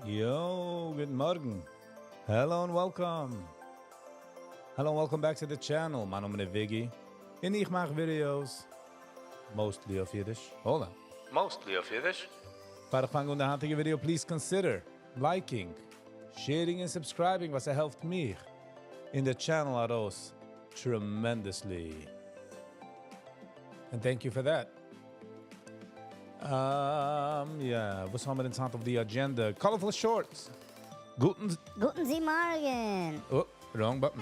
Yo, good morning. Hello and welcome. Hello and welcome back to the channel. Mijn naam is Viggy. En ik maak video's. Mostly of Yiddish. Hold on. Mostly of Yiddish. Para fangen aan de handige video, please consider liking, sharing and subscribing, was helpt me in the channel aros tremendously. And thank you for that. What's on the top of the agenda? Colorful shorts. Guten Sie Morgen. Oh, wrong button.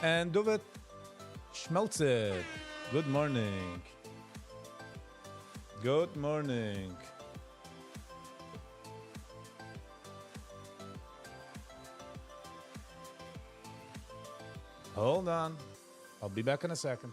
And Duvet Schmelze. Good morning. Good morning. Hold on. I'll be back in a second.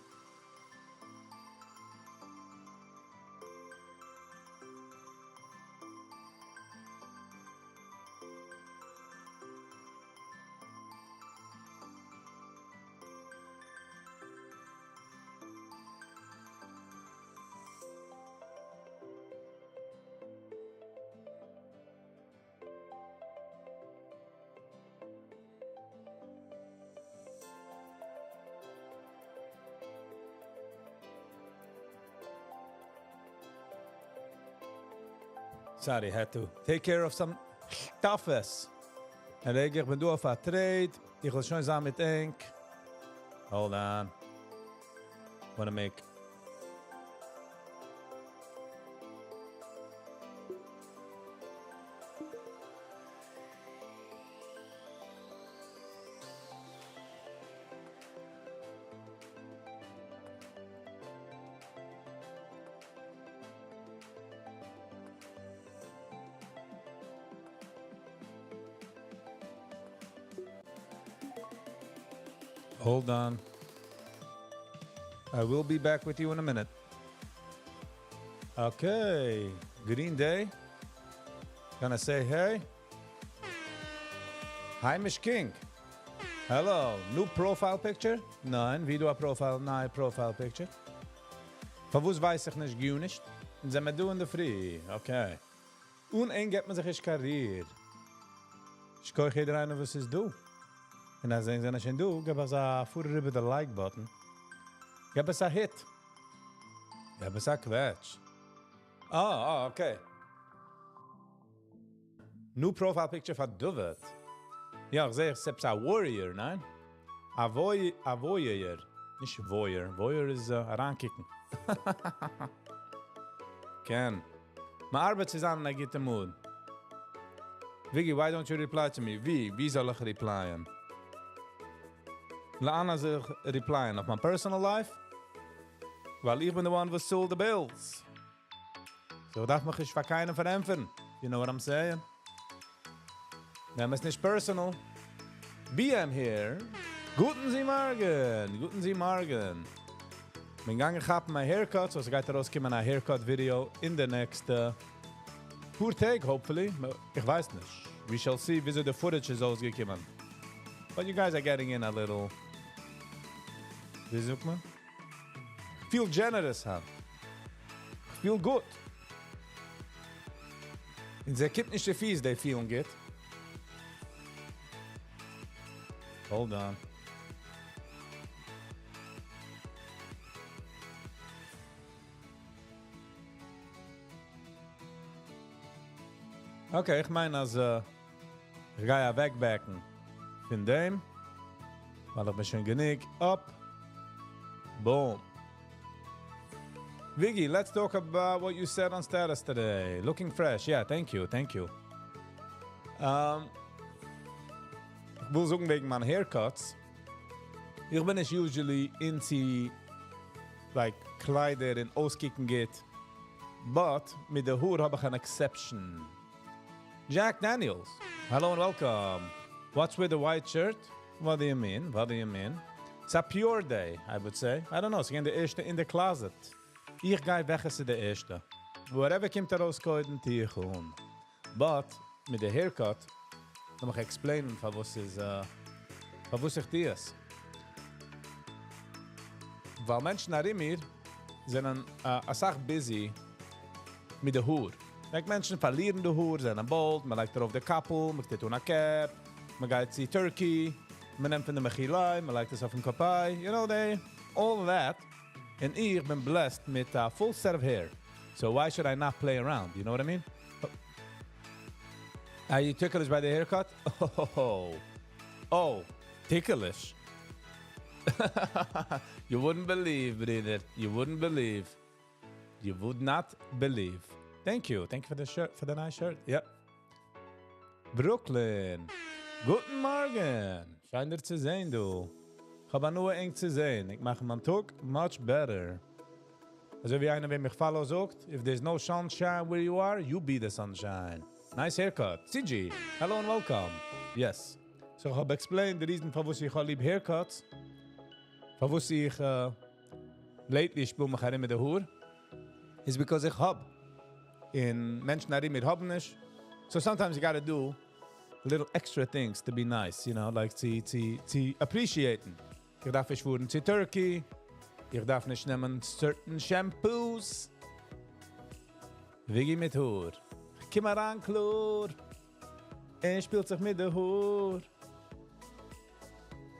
Sorry, had to take care of some stuffes. En ik ben door voor trade. Ik wil schon samen met ink. Hold on. Wanna make. Hold on. I will be back with you in a minute. Okay. Green day. Gonna say hey. Hi, Miss King. Hello. New profile picture? Nein. Wie du a profile? Nein, profile picture. Von wo's weiß ich nicht, gut nicht. Und sind wir doing the free. Okay. Und ein gibt man sich ist Karriere. Ich kann jeder rein, was es du. En dan zeggen ze, als je het doet, geef eens voor de like button. Geef eens een hit. Geef eens een kwetsch. Oké. New profile picture van Duvet. Ja, ik zeg, ze hebben een warrior, nee? Een warrior. Niet warrior. Warrior is aankicken. Ken. Mijn arbeid is aan en ik get mood. Viggy, why don't you reply to me? Wie zal ik replyen? Laat zich replyen op mijn personal life. Weil ich bin the one who sold the bills. So darf man sich für keinen verämpfen. You know what I'm saying? Nehmen es nicht personal. BM here. Guten Sie Morgen. Guten Sie Morgen. Bin gegangen gehabt my haircut. So es geht rauskommen ein haircut video in the next poor take, hopefully. Ich weiß nicht. We shall see, wieso the footage ist ausgekommen. But you guys are getting in a little. Wie sagt man? Feel generous, huh? Feel good. In der gibt nicht die Fies, die feeling good. Hold on. Okay, ich meine, als ich gehe ja wegbacken von dem, weil ich bin schon genug up. Boom. Viggy, let's talk about what you said on status today. Looking fresh. Yeah, thank you. Ich will sagen wegen meinen Haircuts. Ich bin nicht usually into like Kleider in auskicken geht. But mit der Haar habe ich eine Exception. Jack Daniels. Hello and welcome. What's with the white shirt? What do you mean? It's a pure day, I would say. I don't know, it's again the erste in the closet. Ich gehe weg als de erste. Whatever kommt rauskoiden, die ich gewoon. But, mit der haircut, dann mag ich explainen, von was ich dies. Weil Menschen nach mir sind a sach busy mit der Haar. Like Menschen verlieren die Haar, sind bold, man legt darauf die Kappel, man tut eine Cap, man geht zu Turkey, man nimmt von der Mechilai, man legt es auf den Kapai, you know, all that. And ich bin blessed mit a full set of hair. So why should I not play around, you know what I mean? Are you ticklish by the haircut? Oh, ticklish. You wouldn't believe, Brüder. You wouldn't believe. You would not believe. Thank you for the shirt, for the nice shirt. Yep. Brooklyn. Guten Morgen. Schein dir zu sehen, du. Ich habe nur eng zu sehen. Ich mache meinen Tag much better. Also wie einer, wenn mich follow sagt, if there's no sunshine where you are, you be the sunshine. Nice haircut. CG. Hello and welcome. Yes. So ich habe explained the reason for was ich lieb haircuts. For was ich lately spiel mich herin mit der Haar. Is because ich hab. In Menschen herin mit haben nicht. So sometimes you gotta do little extra things to be nice, you know, like to appreciaten. Ich darf nicht fuhren zu Turkey. Ich darf nicht nehmen certain shampoos. Viggy mit Haar. Komm mal ran, Klor. Spielt sich mit der Haar.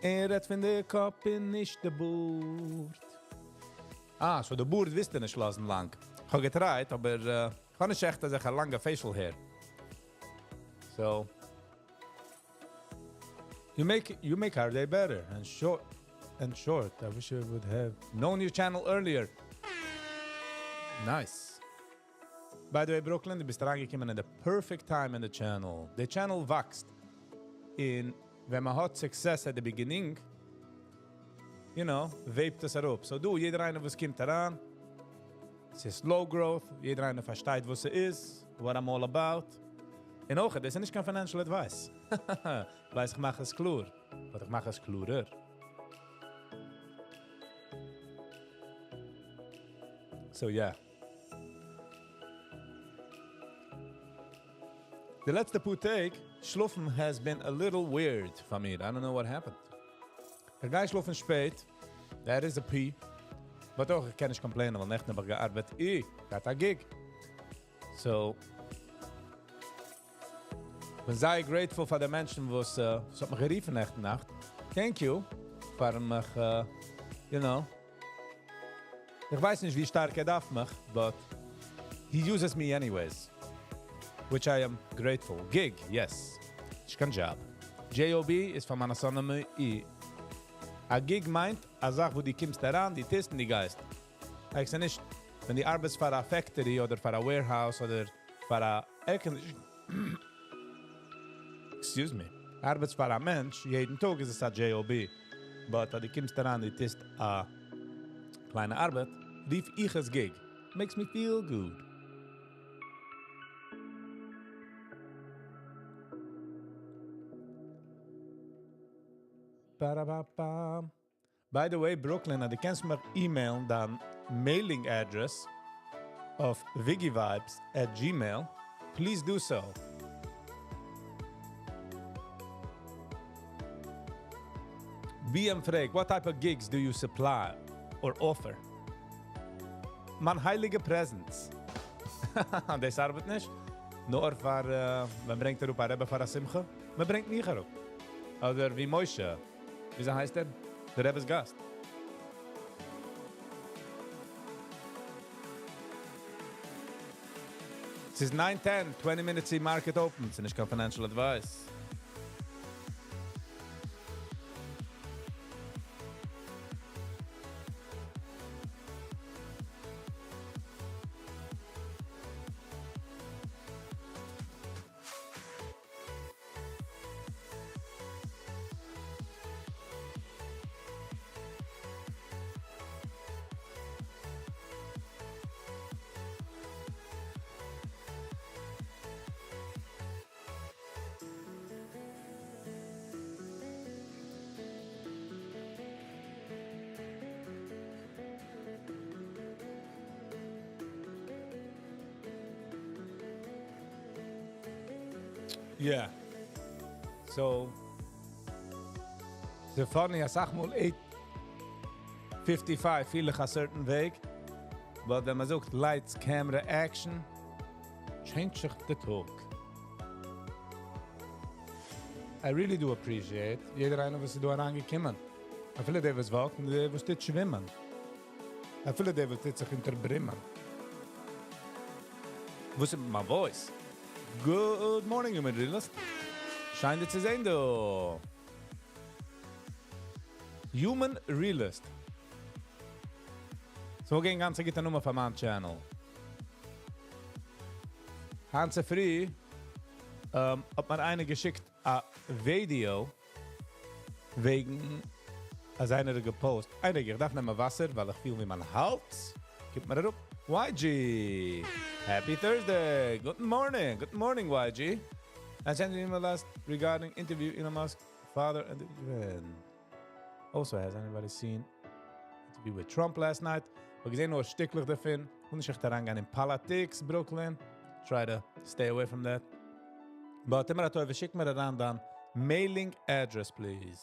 Redt von der Kopf in nicht der Boord. So der Boord wisst ihr nicht lassen lang. Ich habe getreit, aber ich kann nicht echt, dass ich ein langer facial hair. So, you make our day better and short. I wish I would have known your channel earlier. Nice. By the way, Brooklyn, du bist reingekommen in the perfect time in the channel. The channel wächst. Wenn man hat success at the beginning, you know, webt es up. So jeder einer, was kommt daran, es ist slow growth, jeder einer versteht, was es ist, what I'm all about. Und auch, das ist nicht kein financial advice. Weil ich mache es klar, aber ich mache es klarer. So yeah. The letzte Putek, Schlufen has been a little weird for me. I don't know what happened. Der Geist schlufen spät, that is a P. Aber doch, ich kann nicht complainen, weil nicht mehr gearbeitet. Ich hatte ein Gig. So, ich bin sehr grateful für die Menschen, die es hat mich geriefen nächte Nacht. Thank you für mich, you know. Ich weiß nicht, wie stark darf mich, but he uses me anyways. Which I am grateful. Gig, yes. Ich kann Job. Job ist von meiner Sonne I. A Gig meint, a Sache, wo die kommst daran, die testen die Geist. Ich sage nicht, wenn die arbeitest für eine Factory oder für ein Warehouse oder für eine Airconditioning. Excuse me. Arbeitest für einen Mensch, jeden Tag ist es ein Job. But die kommst daran, die test a kleine Arbeit, rief ich es Gig. Makes me feel good. By the way, Brooklyn, du kannst mir email dann mailing address of viggivibes@gmail. Please do so. BM fragt, what type of gigs do you supply or offer? Man heilige Presents. Das arbeitet nicht. Nur für, man bringt auf ein Rebbe für eine Simcha. Man bringt mich auf. Oder wie Moshe. Wie heißt der? Der Rebbe's Gast. Es ist 9:10, 20 minutes in Market Open. Es ist kein Financial Advice. Yeah. So, the funny, I sag mal 8:55, viele a certain Weg. But wenn man sagt Lights, Camera, Action, Change the talk. I really do appreciate jeder einer, was sie da angekommen. I feel they was walk und they was dit schwimmen. I feel they was dit sich interbrimmen. Was ist my voice? Good morning, you Madrinas. Scheint dir zu sehen, du. Human Realist. So gehen ganze Gitter Nummer von meinem Channel. Hanse früh hat mir eine geschickt a Video wegen als einer gepost. Einige, ich darf nicht mehr Wasser, weil ich fühle wie mein Hals. Gib mir das up. YG. Happy Thursday. Good morning, YG. I sent an email last regarding interview Elon Musk, father and friend. Also, has anybody seen interview with Trump last night? We gesehen nur sticklich davon. Und ich daran gehen in Politics, Brooklyn. Try to stay away from that. But immer da schick mir daran dann mailing address, please.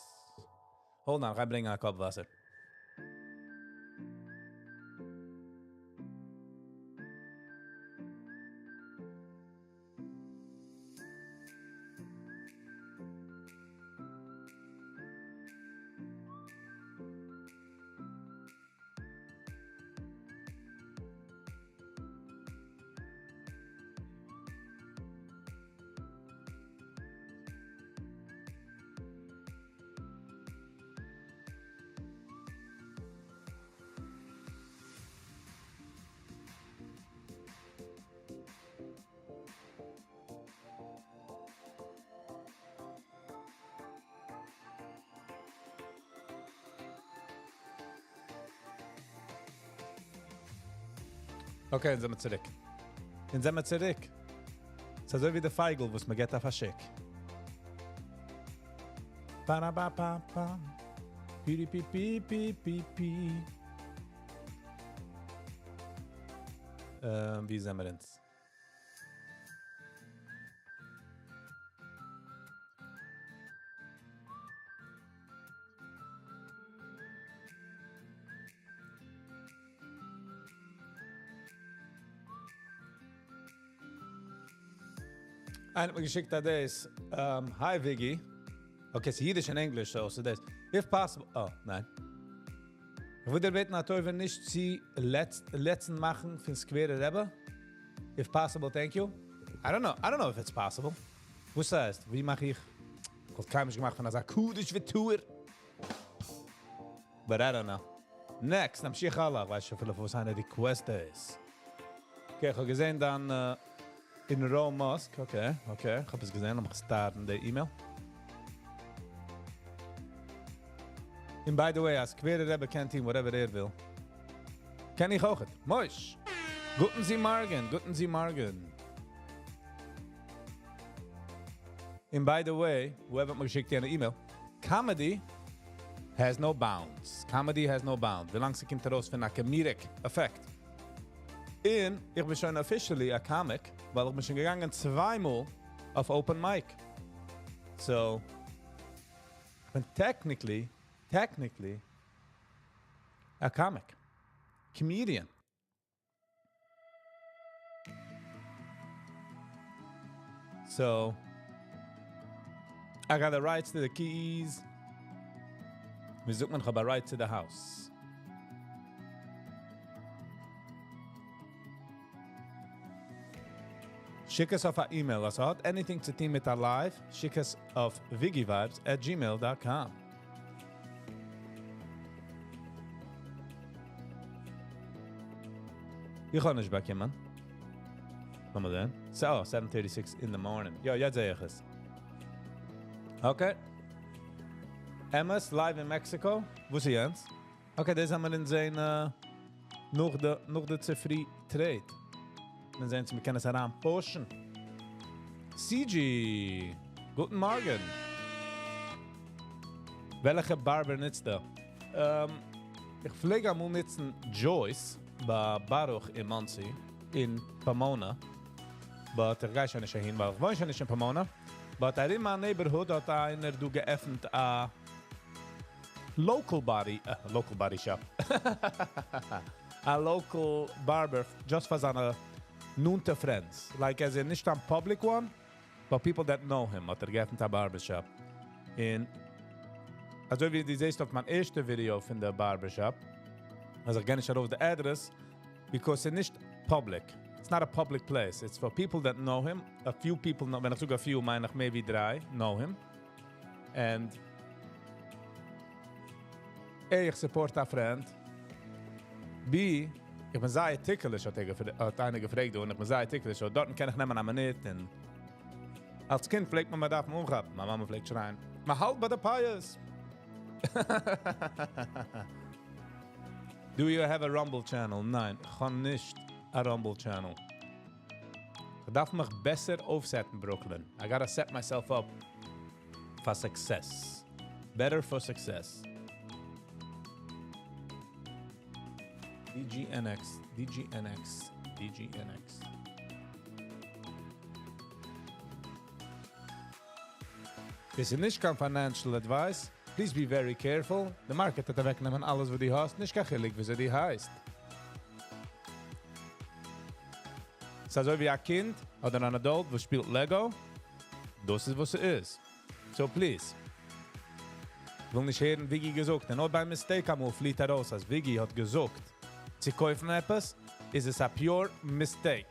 Hold on, ich bringe einen Kopf Wasser. Okay, dann sind wir zurück. Es ist so wie der Feigl, was man geht auf ein Schick. Ba-da-ba-ba-ba. Pi-pi-pi-pi-pi-pi. Wie sind wir jetzt? Einer hat mir geschickt das. Hi Viggy. Okay, it's Yiddish and English, so das. If possible. Oh, nein. Ich würde beten, natürlich, wenn nicht sie letzten machen für Square Rebbe. If possible, thank you. I don't know if it's possible. Was heißt? Wie mache ich? Ich habe kein gemacht von einer Kudisch wie Tour. But I don't know. Next, am Sheikh Allah, weißt du, vielleicht was eine Request ist. Okay, ich habe gesehen dann in Rome Mosque. Okay. Ich habe es gesehen, ich starten der E-Mail. And by the way, als Quere Rebbe kennt ihn, whatever will. Kenn ich auch. Moish. Guten Sie Morgen. And by the way, whoever mir geschickt eine E-Mail, Comedy has no bounds. Wie lange sie kommt raus für einen comedic Effekt. Und ich bin schon officially a comic, weil ich bin schon gegangen zweimal auf Open Mic. So, ich bin technically a comic. Comedian. So, I got the rights to the keys. Wir suchen noch aber right to the house. Schick us auf eine E-Mail. Also hat anything zu tun mit live, schick us auf viggivibes@gmail.com. Ich kann nicht bekommen. Komm mal dann. So, 7:36 in the morning. Ja, jetzt sehe ich es. Okay. Emma's live in Mexico. Wo ist Jens? Okay, das haben wir in sein noch der Zifri Trade. Dann sehen Sie, wir können es heran pushen. CG. Guten Morgen. Welche Barber nützt da? Ich pflege am nützen Joyce bei Baruch in Monsi in Pomona. Aber ich gehe schon nicht hin, weil ich wohne schon nicht in Pomona. Aber in meinem Neighborhood hat einer geöffnet a local body shop. A local barber, just für seine Known to friends. Like as in, nicht a public one, but people that know him, hat gegeben a barbershop. In, also wie die siehst auf mein erste Video von der barbershop, also ich gehe nicht auf the address, because it's nicht public. It's not a public place. It's for people that know him. A few people know, wenn ich sogar few, meine ich maybe 3, know him. And A, ich support a friend. B, ich bin sehr ticklish, hat einer gefragt, und ich bin sehr ticklish, und dort kann ich nehmen an Minute. Und als Kind pflegt man darf man umgehabt. Meine Mama pflegt schreien. Maar halt bei der Pies. Do you have a Rumble channel? Nein, ich habe nicht a Rumble channel. Ich darf mich besser aufsetzen, Brooklyn. I gotta set myself up for success. Better for success. DGNX. This is nicht kein financial advice. Please be very careful. The market hat wegnehmen alles, was die hast. Nicht gachillig, wie sie die heißt. Es ist also wie ein Kind oder ein Adult, was spielt Lego. Das ist, was es ist. So please. Ich will nicht hören, Viggy gesagt. Und auch bei Mistake einmal flieht raus, als Viggy hat gesagt, sie kaufen etwas, ist es a pure mistake.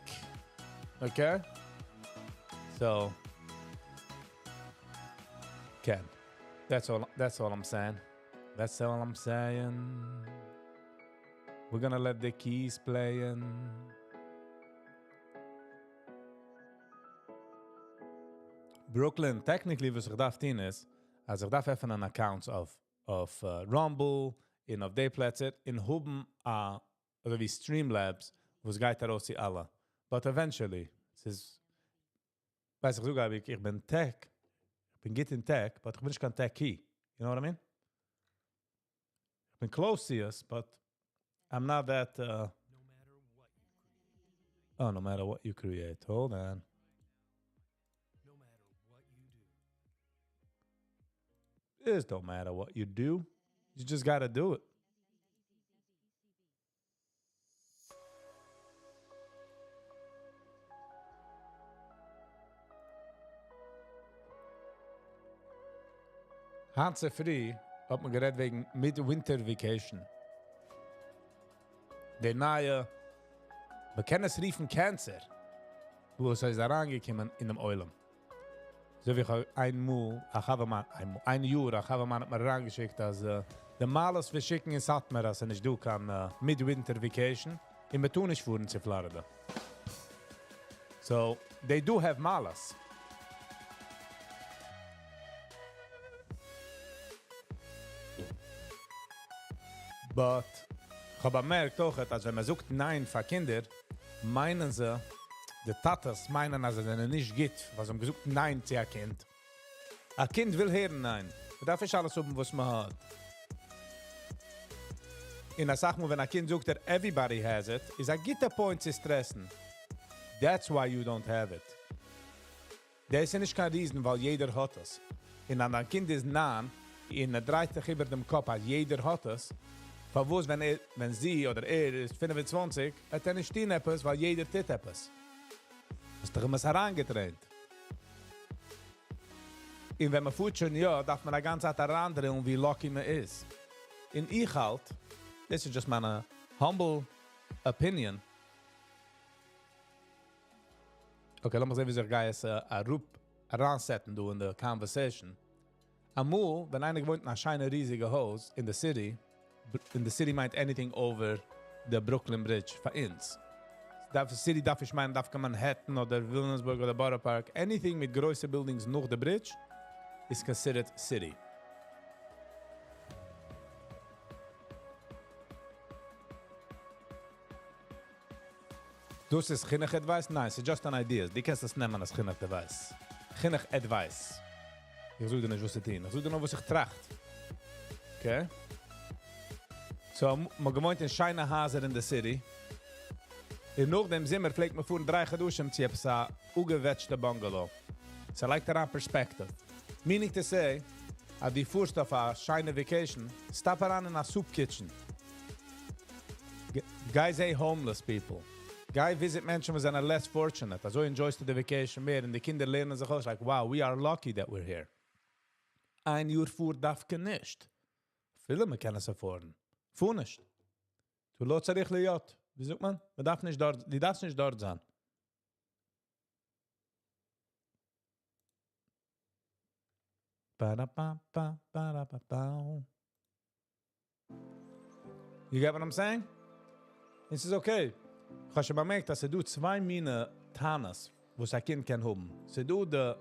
Okay? So. Ken. That's all I'm saying. That's all I'm saying. We're gonna let the keys playing. Brooklyn, technically, was ich darf tun ist, als ich darf öffnen Accounts of Rumble, of Dayplatz, in Huben, oder wie Streamlabs, wo es geht daraus die alle. But eventually, es ist, weiß ich sogar, ich bin Tech, ich bin gut in Tech, but ich bin nicht kein Techie. You know what I mean? Ich bin close to us, but I'm not that, no matter what you create. Hold on. It don't matter what you do. You just gotta do it. Hanse Free hat man geredet wegen Midwinter Vacation. Der neue, wir kennen es riefen Cancer, wo es ist herangekommen in dem Eulam. So wie ich ein Jahr, ich habe man herangeschickt, als der Malers wir schicken in Satmar, und ich do kann Midwinter Vacation, in Betunisch fuhren zu Florida. So, they do have Malers. But ich habe bemerkt auch, dass wenn man sucht Nein für Kinder, meinen sie, die Tatas meinen, dass es nicht geht, was haben gesucht Nein zu ein Kind. Ein Kind will hören Nein. Man darf nicht alles haben, was man hat. In der Sache, wenn ein Kind sucht, everybody has it, ist ein guter Point zu stressen. That's why you don't have it. Der ist nicht kein Riesen, weil jeder hat es. Und ein Kind ist nah, in der 30 über dem Kopf, als jeder hat es, verwusst, wenn sie oder ist 25, hat nicht stehen etwas, weil jeder tut etwas. Das ist doch immer herangetrennt. Und wenn man fühlt schon, ja, darf man eine ganze Zeit herandrehen, wie lucky man ist. In ich halt, this is just my humble opinion. Okay, lass mal sehen, wie sich Geist heransetzen in der Conversation. Amul, wenn einer gewohnt nach scheine riesige Haus in the city meint anything over the Brooklyn Bridge für uns. The city darf ich meinen, darf Manhattan oder Williamsburg oder Borough Park. Anything mit größeren Buildings noch the bridge is considered city. Dus is geen advice? Nein, it's just an idea. Die kannst das nehmen als geen advice. Geen advice. Ich suche dir nicht, was es tun. Ich suche dir noch, was ich tracht. Okay? So, man gewohnt in scheine Haser in the city. In noch dem Zimmer pflegt man fuhren 3 geduschen, sie haben so ugewetschte Bungalow. So, like that on perspective. Meaning to say, at die fuhrst auf a scheine vacation, stop around in a soup kitchen. Guys say homeless people. Geh visit Menschen, was are less fortunate. Also enjoyst du the vacation mehr. Und die Kinder lernen sich aus, like, wow, we are lucky that we're here. Ein Jahr fuhr darf nicht. Viele me können es erfahren. Fuhr nicht. Du lässt sich liot. Wie sagt man? Man darf nicht dort, die darfst nicht dort sein. You get what I'm saying? Es ist okay. Ich habe schon bemerkt, dass du zwei Mine Tanas, wo es ein Kind kann haben. Du de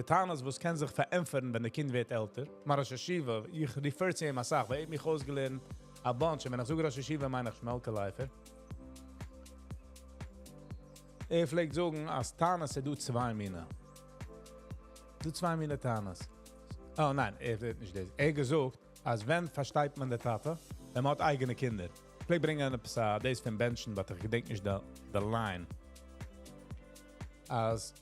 Tanas, wo es kann sich verämpfern, wenn der Kind wird älter. Maar als Yeshiva, ich refer zu ihm als Sache, weil ich mich ausgelernt a bunch, wenn ich sogar als Yeshiva meine ich Schmelkeleifer. Pflegt sagen, als Tanas du zwei Mine. Du zwei Mine Tanas. Oh nein, nicht das. Gesagt, als wenn versteht man der Tate, man hat eigene Kinder. Ich bringe eine Psa, das von Menschen, aber ich denke nicht der Line. Als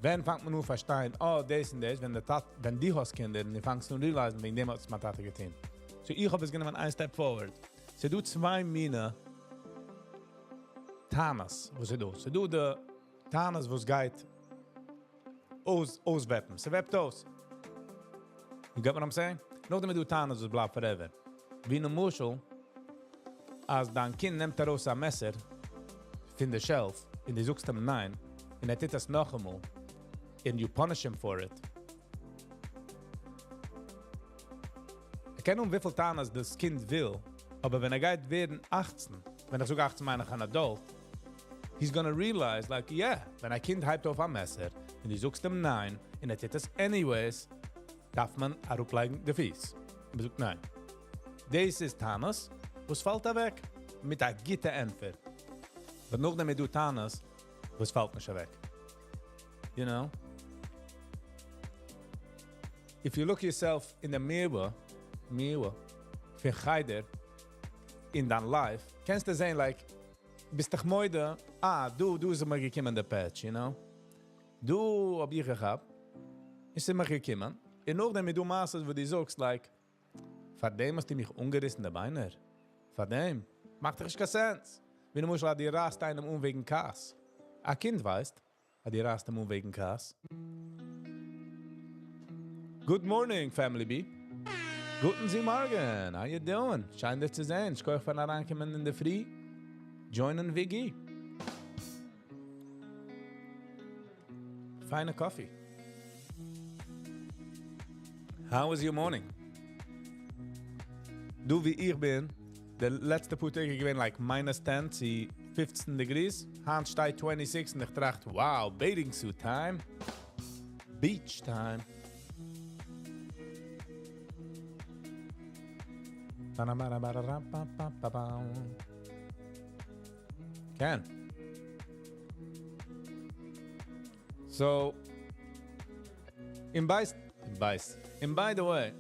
wenn fängt man nur verstehen, oh, das und das, wenn die hast Kinder, dann fängst du an realisieren, wegen dem hat es mit Tate getan. So ich habe es genommen ein Step forward. So du zwei Mine Tanas, wo sie do. So du de Tanas, wo es geht auswetten. Sie webt aus. You get what I'm saying? Nog damit du Tanas, wo es bleibt forever. Wie in Muschel, als dein Kind nimmt raus ein Messer von der Shelf, und du suchst ihm nein, und tut das noch einmal, and you punish him for it. Ich kenne wie viel Tanas das Kind will, aber wenn geht werden 18, wenn sogar 18 meine ich ein Adult, he's gonna realize, like, yeah, wenn ein Kind hypt auf ein Messer, und du suchst ihm nein, und tut das anyways, darf man auflegen die Fies. Und sagt nein. Das ist Tanas, was fällt da weg? Mit einer guten Entfer. Aber noch damit du Tanas, was fällt nicht weg. You know? If you look yourself in the mirror, für Geider, in dein Life, kannst du sehen, like, bist dich moide, du ist immer gekommen in der Patch, you know? Du hab ich gehabt, ist immer gekommen, und noch damit du maßest, wo du sagst, like, von dem hast du mich ungerissen der Beiner. Von dem. Macht doch keinen Sens. Wenn du musst, die rast einem wegen Kass. Ein Kind weißt, die rast einem wegen Kass. Good morning, Family B. Guten Sie Morgen. How you doing? Schein dich zu sehen. Ich kann von herankommen in der Früh. Joinen Viggy. Feine Coffee. How was your morning? Du wie ich bin, der letzte paar Tage gewesen like minus 10 zu 15 degrees. Hand steht 26 und ich dachte, wow, bathing suit time. Beach time. Ken. So, in by the way,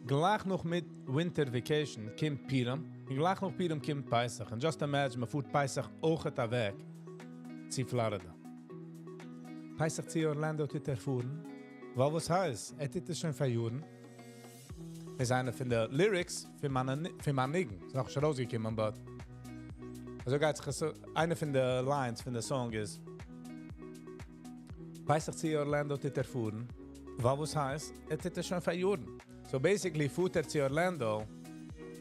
gleich noch mit Winter Vacation kommt Piram. Und gleich noch Piram kommt Pesach. And just imagine, man fuhrt Pesach auch weg zu Florida. Pesach zu Orlando tut fuhren. Weil was heißt? Tut schon verjuren. Ist einer von der Lyrics für mein Nigen. Ist noch schon rausgekommen, aber also geht's, eine von der Lines von der Song ist Pesach zu Orlando tut fuhren. Weil was heißt? Tut schon verjuren. So basically, fuhrt zu Orlando,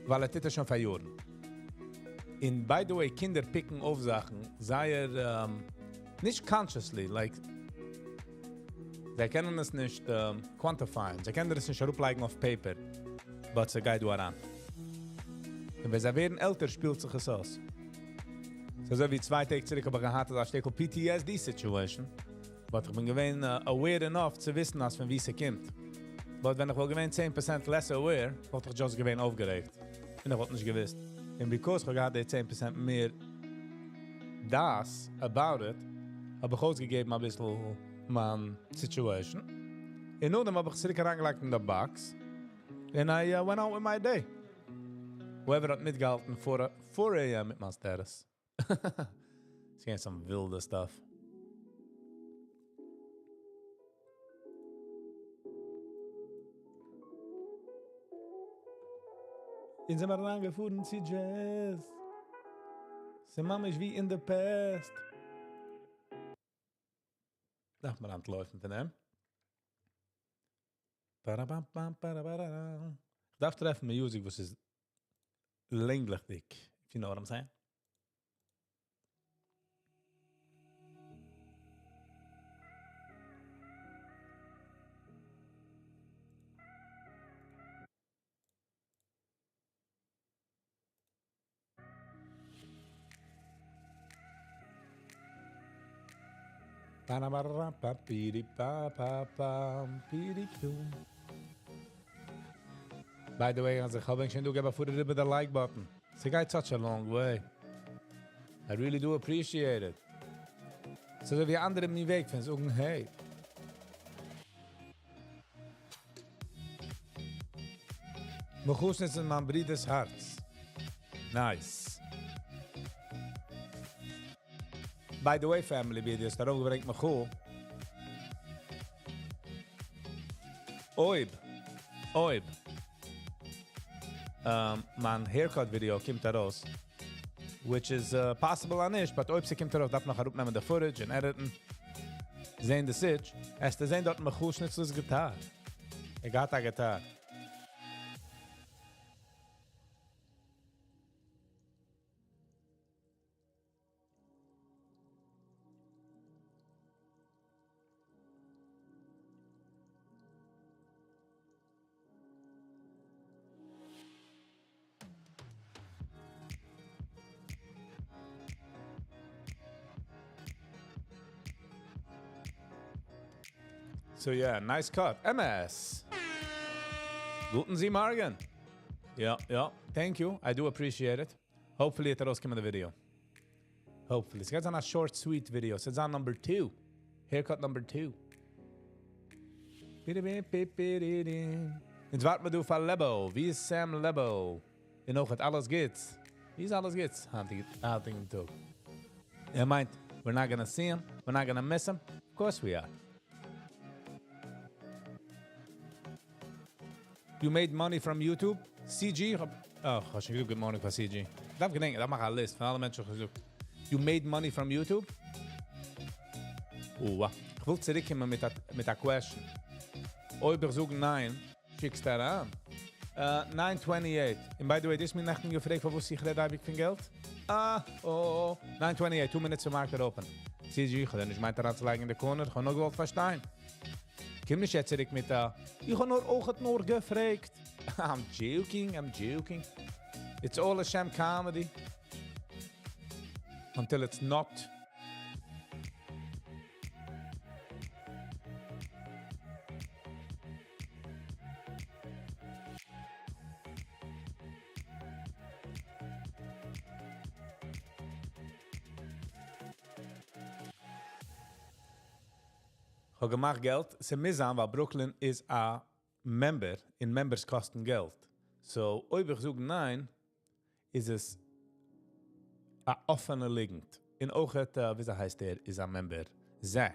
weil tut schon verjuren. And by the way, Kinder picken auf Sachen, sei nicht consciously, like, sie können es nicht quantifieren, sie können es nicht herupleigen auf Paper, but sie geht daran. Und wenn sie werden älter, spielt sich es aus. So wie 2 Tage zurück, aber gehabt das Stück PTSD-Situation, but ich bin gewesen aware enough zu wissen, als von wie sie kommt. But wenn ich wohl gewesen 10% less aware, wollte ich just gewesen aufgeregt. Und ich wollte nicht gewusst. Und because ich hatte 10% mehr das, about it, habe ich ausgegeben ein bisschen meine Situation. Und nun habe ich zurück herangelegt in der Box. And I went out with my day. Whoever hat mitgehalten vor 4 a.m. mit meinem Status. Es ging some wilde stuff. In sind wir rangefuhren, sie Jazz. Sie Mama ist wie in the past. Darf man antläufen von ihm? Ich darf treffen mit Musik, was ist länglich dick. If you know what I'm saying? By the way, als ich habe schon gebe für the like button. Sie geht such a long way. I really do appreciate it. So wie andere mir weg finden, sagen hey. Machusnes in mein Brides Herz. Nice. By the way, family videos, daarom gebruik ik me goed. Oib. Mijn haircut video komt eruit. Which is possible on ish, but oib ze komt eruit, dat nog opnemen de footage en editen. Zijn de sitch. Es te zijn dat me goed schnitzels gitaar. Ik had dat gitaar. So yeah, nice cut. MS. Guten Sie Morgen. Yeah. Thank you. I do appreciate it. Hopefully it will come in the video. Hopefully. It's on a short, sweet video. It's on number 2. Haircut number 2. Jetzt warten wir du von Lebo. Wie ist Sam Lebo? In auch hat alles geht's. Wie ist alles geht's? Hunting too. Meint, we're not gonna see him. We're not gonna miss him. Of course we are. You made money from YouTube? CG? Oh, als je good money van CG. Dat heb ik dat mag een list van alle mensen gezocht. You made money from YouTube? Oeh, ik wil terugkomen met dat question. Ooit bezoek 9, schickst daar aan. 928. And by the way, dit is mijn nacht gevraagd van wat sigaret heb ik van geld? 928, 2 minutes to market open. CG, dan is mijn terras liggen in de corner, gewoon nog wel verstaan. Ik heb niet jetzt met ich habe nur gefragt. I'm joking. It's all a sham comedy. Until it's not. Ich habe gemacht Geld. Sie müssen, weil Brooklyn ist a member. In members kosten Geld. So, ob ich sage nein, ist es a offene Liegend. In Ochet, wie heißt der, ist a member. Zach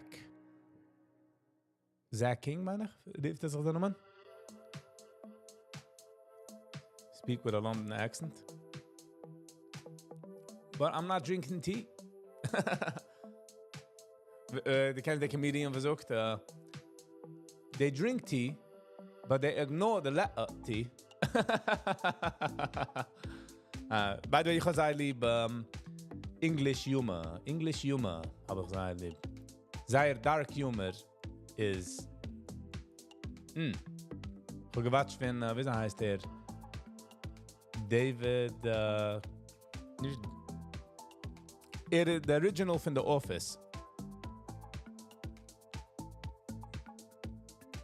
King, meine ich? Darf das auch nochmal? Speak with a London accent. But I'm not drinking tea. The comedian versucht, they drink tea, but they ignore the letter T. By the way, ich habe lieb English humor, habe ich sehr lieb. Sehr dark humor is... Ich habe gewatscht von, wie heißt der? David... the original von The Office.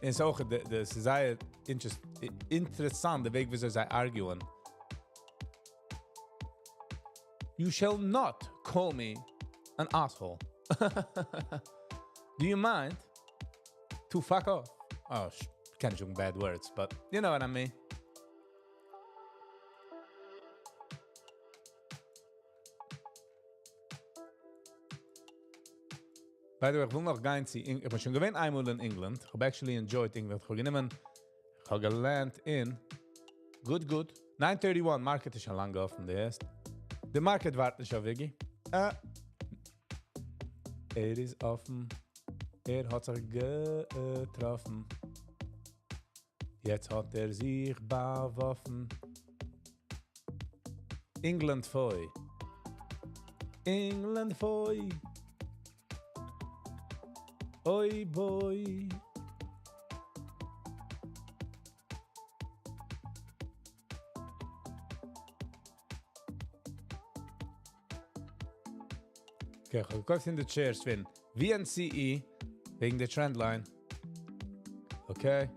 En zo ze zei interessant de weg wie ze arguen. You shall not call me an asshole. Do you mind to fuck off? Oh, can't use bad words, but you know what I mean. By the way, ich will noch gehen zu England. Ich bin schon gewesen einmal in England. Ich habe actually enjoyed England. Ich habe gelernt in... Good. 931, Market ist schon lange offen, der erst. Der Market wartet nicht auf Viggy. Ist offen. Hat sich getroffen. Jetzt hat sich bewaffen. England foi. England foi. Oi boy. Okay, ich kaufe in the chairs, Finn. VNCE, wegen der Trendline. Okay.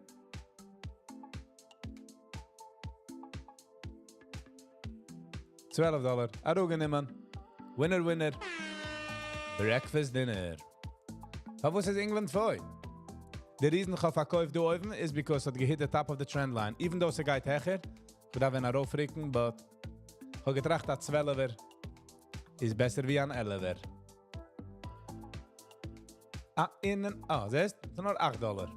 $12. Aruga nimmen. Winner, winner. Breakfast dinner. Aber was ist England für? Der Reason, ich habe verkauft die Oven, ist because it hit the top of the trend line. Even though es geht höher, ich darf ihn aufrücken, but ich habe gedacht, dass 12er ist besser wie ein 11er. Innen, siehst du? Es sind nur $8.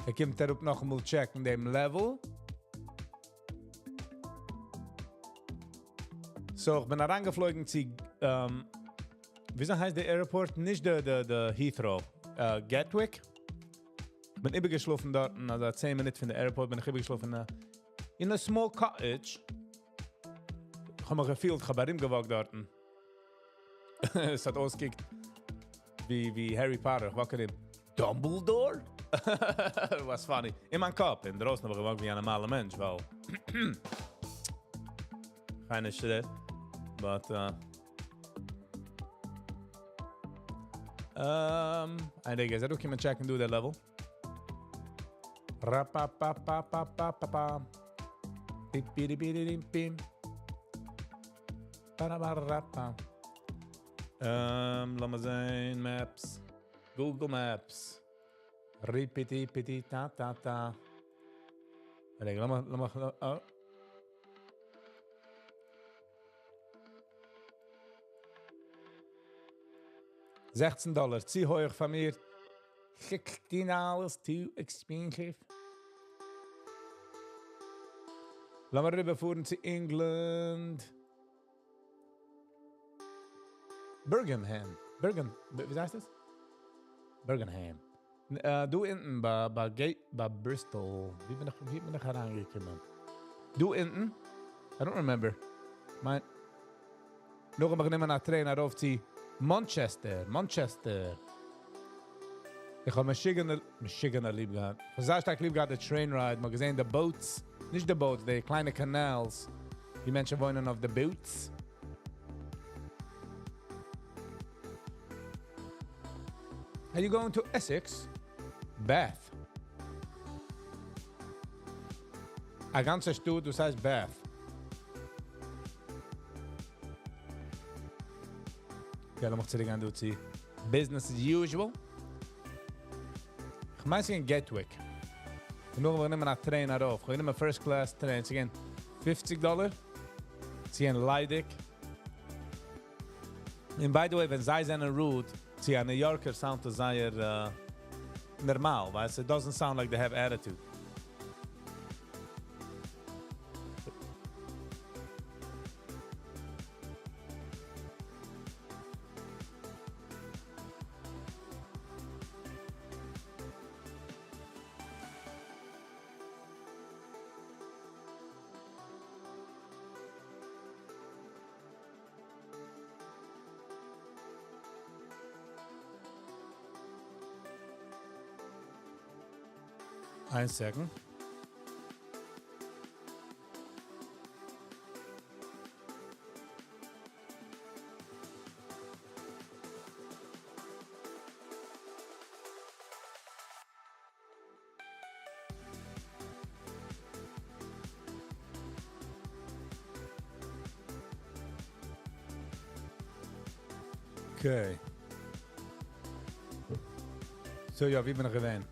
Ich komme darauf noch einmal checken, dem Level. So, ich bin herangeflogen zu, wieso heißt der Airport? Nicht der Heathrow. Gatwick. Ich bin übergeschlafen dort, also 10 Minuten von der Airport bin ich übergeschlafen in a small cottage. Ich habe mich gefühlt, ich habe bei ihm gewagt dort. Es hat ausgekickt wie Harry Potter. Ich war ihm, Dumbledore? Was funny. In meinem Kopf, in draußen habe ich gewagt wie ein normaler Mensch, weil keine Schritt. But I think I said okay, man check and do that level. Rapapapapapapa. Pipiripirim. Parabarapa. Lass mal sehen, Maps. Google Maps. Ripiti ta ta ta. Lass mal oh. $16. Zieh hoch von mir. $16 too expensive. Lass mal rüberfahren zu England. Birmingham. Wie heißt das? Birmingham. Du hinten bei Bristol. Wie bin ich herangekommen? Du hinten? I don't remember. Nog einmal nehmen nach Trainer auf zu Manchester. Ich habe Michigan lieb gehabt. Ich habe sehr lieb gehabt, der Train Ride. Man gesehen, die Boats. Nicht die Boats, die kleine Canals. Die Menschen wohnen auf den Boats. Are you going to Essex? Bath. Ein ganzer Stuhl, du sagst Bath. Ja, dann macht sie gerne durch. Business as usual. Ich meine, sie gehen Gatwick. Und nur wir nehmen einen Train auf. Wir nehmen First Class Train. Sie gehen $50. Sie gehen Leidig. Und by the way, wenn sie seine Route, sie ein New Yorker sound to sehr normal, weißt du? It doesn't sound like they have attitude. Ein Second. Okay. So, ja, wie bin ich gewesen?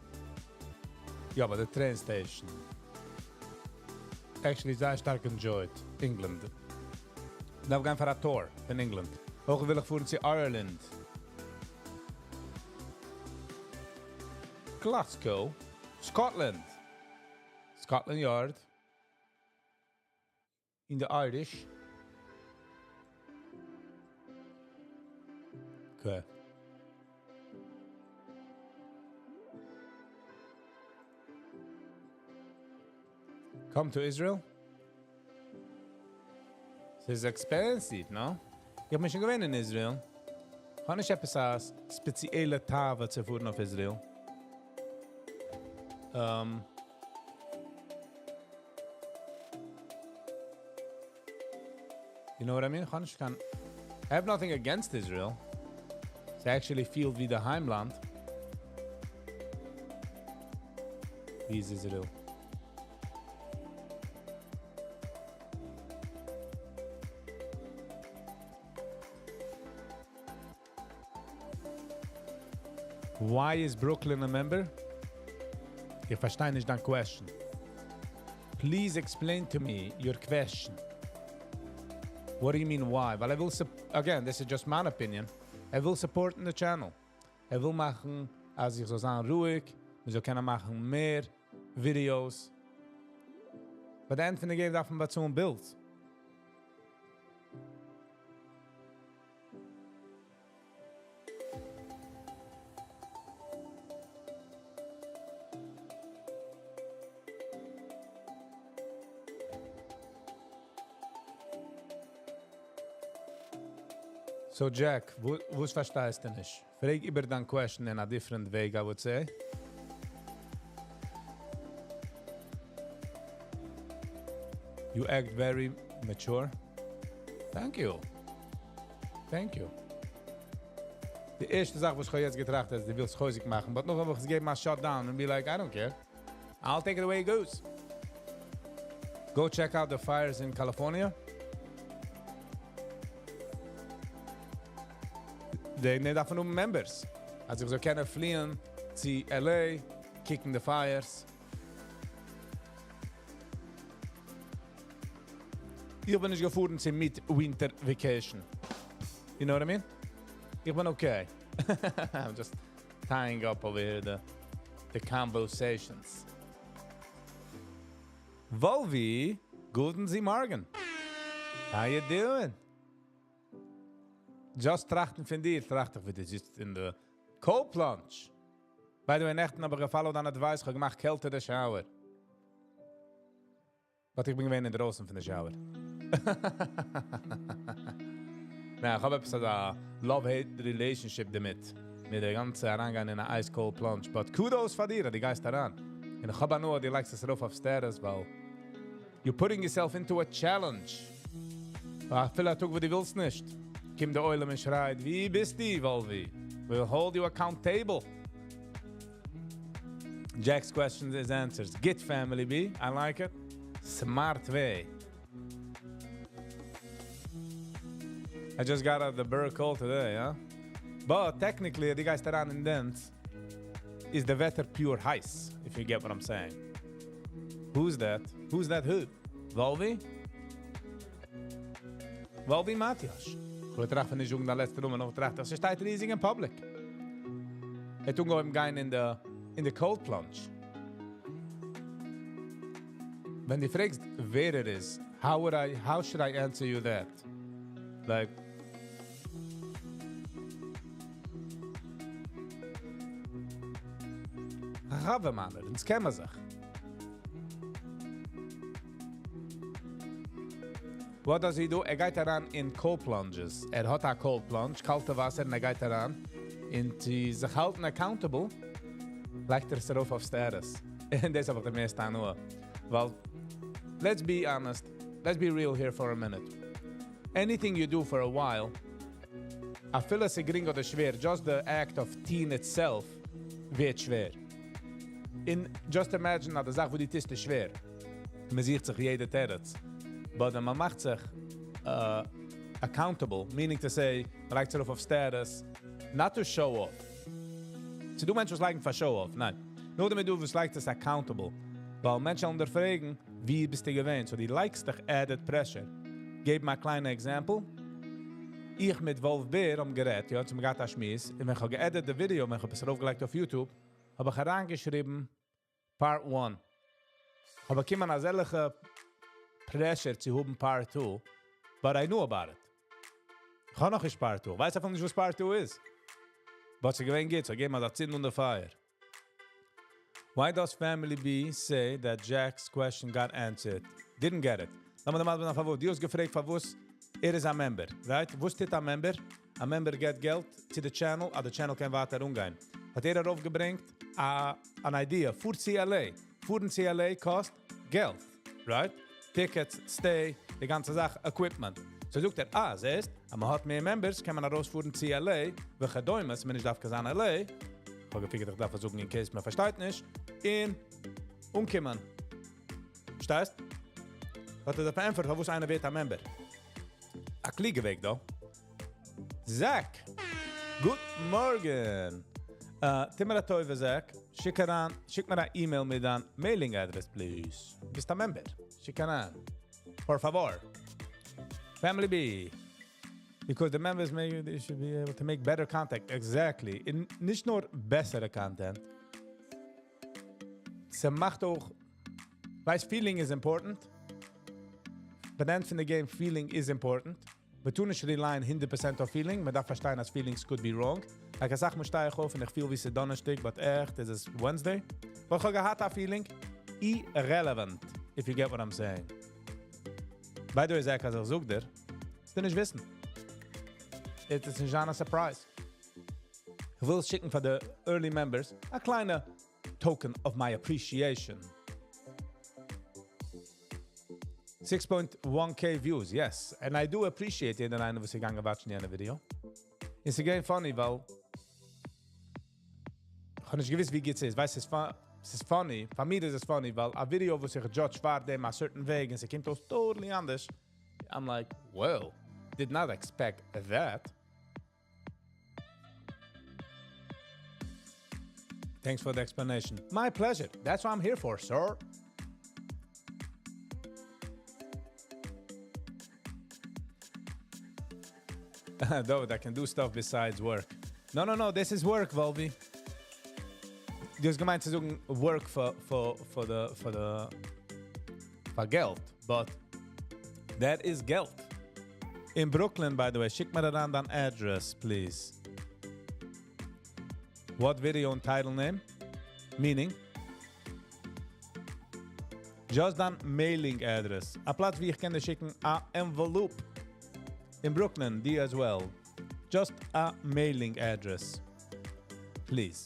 Ja, but the train station. Actually, I stark enjoyed England. Now we're going for a tour in England. Ook wil ik voeren to Ireland. Glasgow. Scotland. Scotland Yard. In the Irish. Okay. Come to Israel? It's expensive, no? Ich hab mich schon gewöhnt in Israel. Kann ich etwas als spezielle Tave zu fahren auf Israel? You know what I mean? I have nothing against Israel. It's actually feel wie the Heimland. Wie ist Israel? Why is Brooklyn a member? Ich verstehe nicht deine question. Please explain to me your question. What do you mean why? Weil will again, this is just my opinion. Will support the channel. Will machen, als ich so sagen, ruhig. Wir so können machen mehr Videos. But the end von der Game darf man dazu ein Bild. So Jack, was verstehst du nicht? Frag über deine question in a different way, I would say. You act very mature. Thank you. Thank you. Die erste Sache, was ich jetzt getracht habe, ist, die willst häusig machen. But noch einfach, give my shut down and be like, I don't care. I'll take it the way it goes. Go check out the fires in California. They need einfach nur members. Also ich so können fliehen zu LA, kicken the fires. Ich bin nicht gefahren zu mit Winter Vacation. You know what I mean? Ich bin okay. I'm just tying up over here the conversations. Volvi, guten Sie Morgen. How you doing? Just trachten von dir, trachten für dich just in the cold plunge. By the way, Nächten aber gefallen an Advice, ich habe gemacht Kälte der Shower. Aber ich bin gewesen in draußen von der Shower. Na, ich habe etwas a love-hate relationship damit. Mit der ganze Herangehen in a ice cold plunge. But kudos für dir, die Geist daran. Und ich habe nur, die likes es rauf auf Stairs, weil you're putting yourself into a challenge. Ach, vielleicht auch, wo du willst nicht. Kim de Oilem und schreit, wie bist du, Volvi? We'll hold you accountable. Jack's questions is answers. Git family B, I like it. Smart way. I just got out of the Burr call today, huh? But technically, the guys that are in dance is the weather pure heiß, if you get what I'm saying. Who's that? Who's that who? Volvi? Volvi Matias. Ich treffe nicht um den letzten Nummer noch treffen. Das steht riesig in public. Ich tue im Gein in the cold plunge. Wenn du fragst, wer it is, how should I answer you that? Like, Rave Manner, das kennen wir sich. What does he do? Geht daran in cold plunges. Hat a cold plunge, kalte Wasser, und geht daran. Und sich halten accountable, legt es darauf auf Stairs. Und das ist aber der meiste nur. Weil, let's be honest, let's be real here for a minute. Anything you do for a while, I feel es gering oder schwer, just the act of teen itself wird schwer. Just imagine, na, die Sache, wo die Tiste schwer. Man sieht sich jede Territz. But man macht sich accountable, meaning to say, man legt sich auf Status, not to show off. Sie do Menschen, was liken für show off, nein. Nur damit du was likest, ist accountable. Weil Menschen unterfragen, wie bist du gewähnt? So die likes dich added pressure. Gebe mal ein kleines Exempel. Ich mit Wolf Beer am Gerät, ja, zum Gata Schmies, und wenn ich geedit das Video, wenn ich es draufgelegt auf YouTube, habe ich herangeschrieben, Part 1. Aber ich komme an solche pressure zu haben Part 2, but I knew about it. Ich habe noch ein Part 2. Weißt du, was Part 2 ist? Was sie gewinnt geht, so gehen wir da 10 under fire. Why does family B say that Jack's question got answered? Didn't get it. Lass mal nach Favor. Die ist gefragt, von was ist ein Member, right? Wo steht ein Member? Ein Member get Geld zu the channel, aber der Channel kann weiter umgehen. Hat darauf gebringt, eine Idee. Für CLA. Für den CLA kost Geld, right? Tickets, Stay, die ganze Sache, Equipment. So sagt siehst, man hat mehr Members, kann man raus für den CLA, wir gedäumen, wenn ich darf gesagt LA, ich habe gefragt, ich darf versuchen, in case man versteht nicht, in umkommen. Verstehst? Hat er einfach, wo ist einer wird ein Member? A kliege weg da. Zach, guten Morgen. Timmer Teuve Zach, schick mir eine E-Mail mit einer Mailing-Adress, please. Bist ein Member? Schick an. Por favor. Family B. Because the members they should be able to make better content. Exactly. Nicht nur bessere Content. Sie macht auch, feeling is important. But then in the game, feeling is important. We tun nicht rely on 100% of feeling. Man darf verstehen, dass feelings could be wrong. Like I sag, ich stehe auf und ich fühle wie es Donnerstag, but echt, this is Wednesday. But ich habe a feeling, irrelevant, if you get what I'm saying. By the way, Zach, als ich such dir, das nicht wissen. It is a surprise. Ich will schicken für die early members a kleiner token of my appreciation. 6.1k views, yes. And I do appreciate it, and was gegangen watchen in the video. It's again funny, weil ich habe nicht gewiss, wie geht's ist. Weißt du, es ist funny. Für mich ist es funny, weil ein Video, wo sich judge war, dem a certain Weg, und sie kommt aus totally anders. I'm like, well, did not expect that. Thanks for the explanation. My pleasure. That's what I'm here for, sir. Though I can do stuff besides work. No, this is work, Volvi. Du hast gemeint zu sagen, work for Geld, but that is Geld. In Brooklyn, by the way, schick mir around an address, please. What video and title name? Meaning? Just an mailing address. A Platz, wie ich kann schicken, a envelope. In Brooklyn, die as well. Just a mailing address. Please.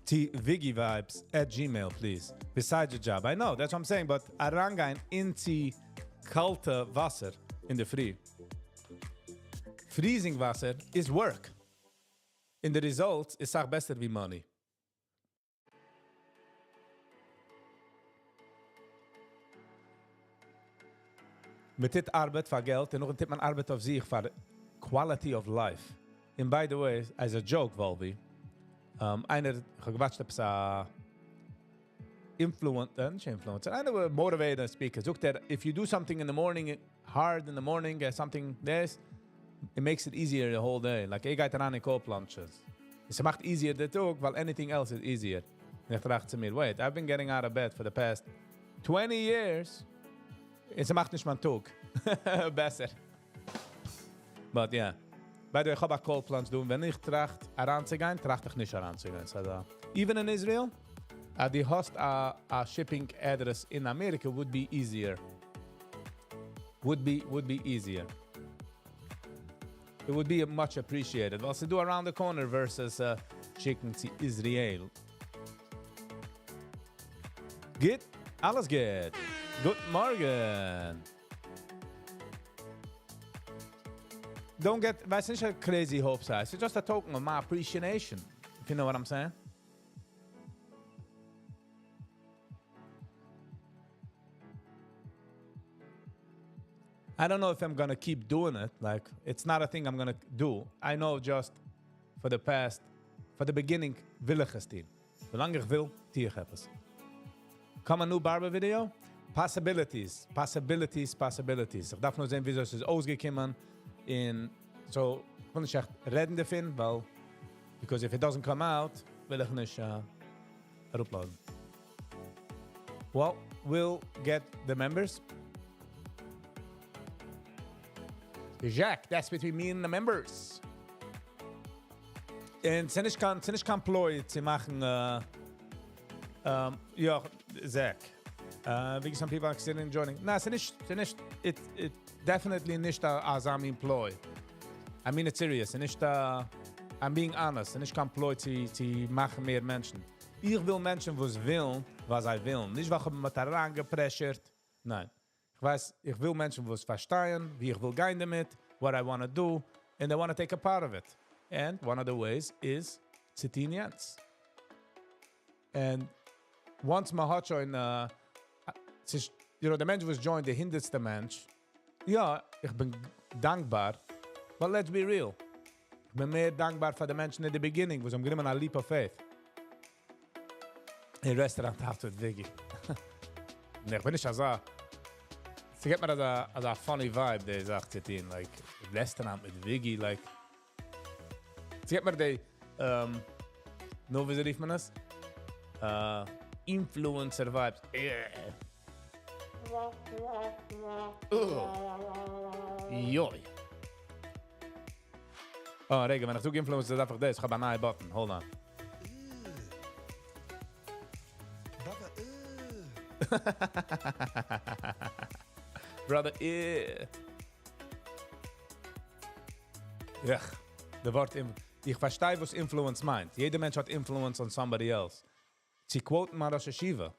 Viggy vibes at Gmail, please. Besides your job. I know, that's what I'm saying, but arangain inti kalte Wasser in the free. Freezing Wasser is work. In the result, is auch besser wie money. Mit dit Arbeit für Geld, und noch ein Tipp man Arbeit auf sich für Quality of Life. And by the way, as a joke, Volvi, einer gewatscht hat influencer, einer motivator speaker, sagt if you do something in the morning, hard in the morning, something this, it makes it easier the whole day. Like, ich gehe an Koop-lunches. Es macht easier the talk, weil anything else is easier. Und ich dachte zu mir, wait, I've been getting out of bed for the past 20 years. Es macht nicht mein Tag besser. But yeah. By the way, ich habe Cold Plunge doen. Wenn ich tracht heranzugehen, tracht ich nicht heranzugehen. So, even in Israel, the host a shipping address in America would be easier. Would be easier. It would be much appreciated. Well, to do around the corner versus schicken to Israel. Good? Alles good. Good morning. Don't get, that's not a crazy hope size. It's just a token of my appreciation, if you know what I'm saying. I don't know if I'm gonna keep doing it. Like, it's not a thing I'm gonna do. I know just for the beginning, will ich es tun. Solange ich will, tue ich etwas. Come a new barber video? Possibilities. Ich darf nur sehen, wie es ist ausgekommen. So, ich will nicht echt reden davon, weil, because if it doesn't come out, will ich nicht uploaden. Well, we'll get the members. Jack, that's between me and the members. Und sind ich kann Ploy zu machen, ja, Zach. Wie some people are still joining. No, sind nicht, it definitely nicht as I'm employed. I mean it serious. Nicht, I'm being honest. Nicht kann Ploy zu machen mehr Menschen. Ich will Menschen, was will, was I will. Nicht, was ich mit daran gepressured. Nein. Ich will Menschen, was verstehen, wie ich will gehen damit, what I want to do, and they want to take a part of it. And one of the ways is Zitin Jens. And once my hot join, the Mensch was joined, the hinderste Mensch. Ja, ich bin dankbar. But let's be real. Ich bin mehr dankbar für die Menschen in the beginning, was I'm giving a leap of faith. In Restaurant after Viggy. Nee, ich bin nicht so. Sie gibt mir a funny vibe, der sagt Zitin, like, Restaurant mit Viggy, like. Sie gibt mir die, no, wie rief man das? Influencer vibes. Joi. Oh, Regen, wenn ich zoek Influencer, ist einfach das. Ich habe einen neuen Button. Hold on. Brother, ja, der Wort ich verstehe, was Influence meint. Jeder Mensch hat Influence on somebody else. Sie quoten mal aus Yeshiva.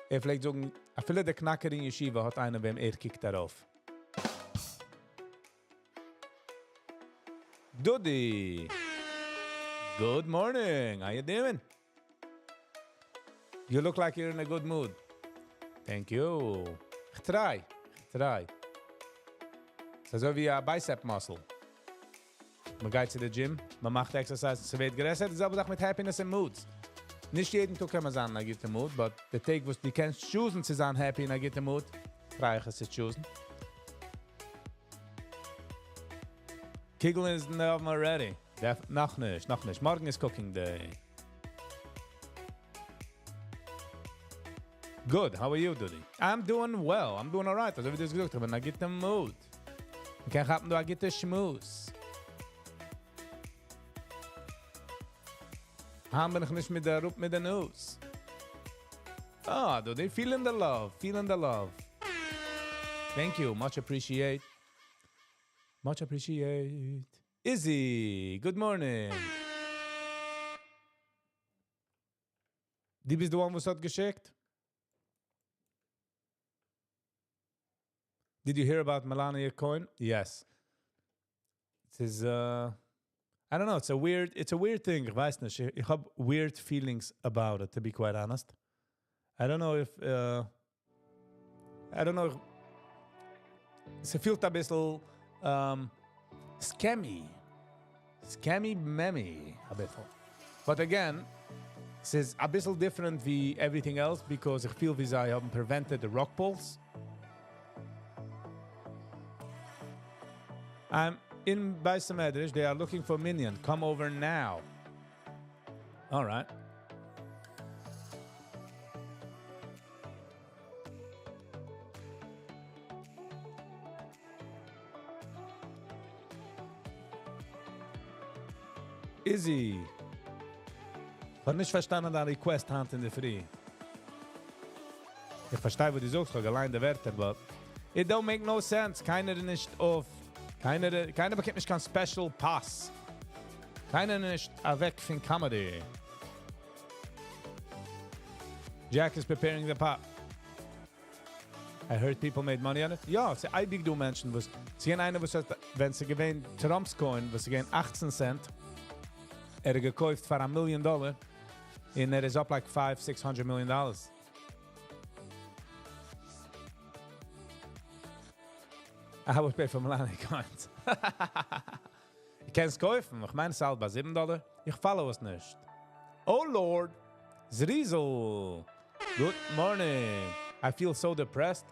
Vielleicht sagen, viele der Knacker in Yeshiva hat einen, wem kickt darauf. Dodi. Good morning. How you doing? You look like you're in a good mood. Thank you. Ich try. So wie ein Bicep Muscle. Man geht zu der Gym, man macht Exercise, es wird größer. Dasselbe Sache mit Happiness and Moods. Nicht jeden Tag kann man sagen, er gibt den Mood, but the take, was die kannst choosen zu sein happy und er gibt den Mood, frage ich es zu choosen. Kegel is not already. Noch nicht. Morgen ist Cooking Day. Good, how are you, Dudi? I'm doing well, I'm doing alright. Also wie du es gesagt hast, aber er gibt den Mood. Ich kann haben, du gibt den Schmutz. Haben bin ich nicht mit der Rup mit der Nuss. Ah, Dudi, feeling the love. Thank you, much appreciate. Izzy, good morning. Die bist du, was hat geschickt? Did you hear about Melania Cohen? Yes. It is, I don't know, it's a weird thing. Ich weiß nicht. Ich habe weird feelings about it, to be quite honest. I don't know if, es fühlt ein bisschen, scammy memmy, a bisschen. But again, es ist ein bisschen different wie everything else, because ich feel wie sie haben prevented the rock pulse. I'm in Beis Medrash. They are looking for minion. Come over now. All right. Izzy. Ich habe nicht verstanden, deine Request hand in der Früh. Ich verstehe, was du sagst, ich allein der Wörter, but it don't make no sense. Keiner nicht auf. Keiner bekommt nicht kein Special Pass. Keiner nicht weg von Comedy. Jack is preparing the pot. I heard people made money on it. Ja, es ist ein Big Do Menschen, was sie gehen eine, was wenn sie gewähnt Trumps Coin, was sie gehen 18 Cent, gekauft für $1 million, and it is up like $500-600 million. I would pay for Melania Coins. Ich kann es kaufen. Ich meine, es ist halt bei $7. Ich follow es nicht. Oh Lord. Zrizel. Good morning. I feel so depressed.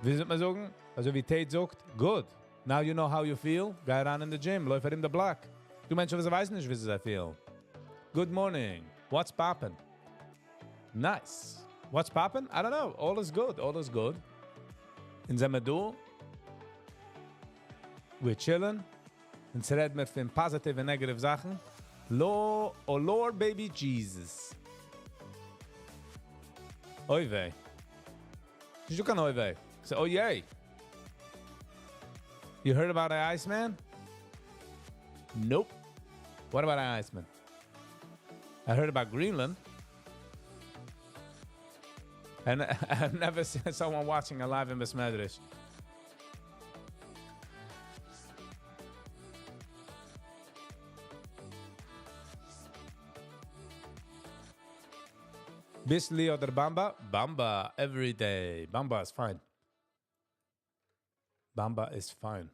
Wie soll man sagen? Also wie Tate sagt, good. Now you know how you feel. Geh ran in the gym. Läuft in the block. Du Menschen, was weiß nicht, wie sie feel. Good morning. What's poppin'? Nice. What's poppin'? I don't know. All is good. In Zemedu, wir chillen, und sie reden mit von positive und negative Sachen. Oh Lord, baby Jesus. Oi weh. Du kann oi weh. So, oh yay. You heard about the Iceman? Nope. What about the Iceman? I heard about Greenland. And I've never seen someone watching a live in Besmedrish. Bisley oder Bamba? Bamba, every day. Bamba is fine. Bamba is fine.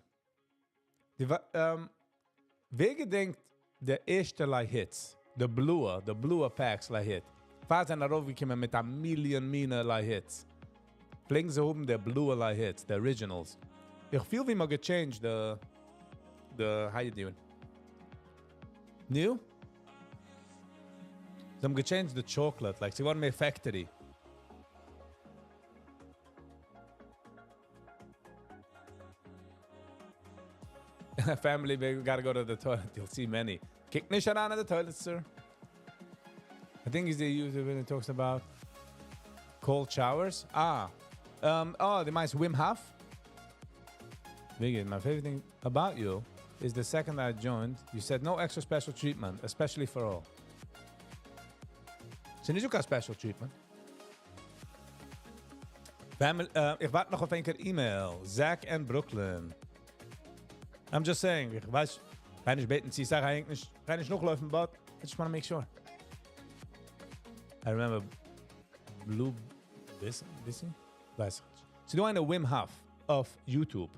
Wer gedenkt der erste Hits? The bluer packs hit. Fast sind darauf gekommen mit a million hits. Fliegen sie oben der bluer hits, the originals. Ich fühl wie man gechanged the how you doing? New? Sie haben gechanged the chocolate, like sie waren mehr factory. Family, we gotta go to the toilet. You'll see many. Kick nicht around in the toilet, sir. I think he's the user when he talks about cold showers. The nice Wim Hof. Viggy, my favorite thing about you is the second I joined, you said no extra special treatment, especially for all. So nicht sogar special treatment. Family, ich warte noch auf ein E-Mail. Zach and Brooklyn. I'm just saying, ich weiß, kann ich beten, sie sagen eigentlich, kann ich noch laufen, but I just want to make sure. I remember Blue Busy? Weiß ich nicht. Sie do eine Wim Hof auf YouTube.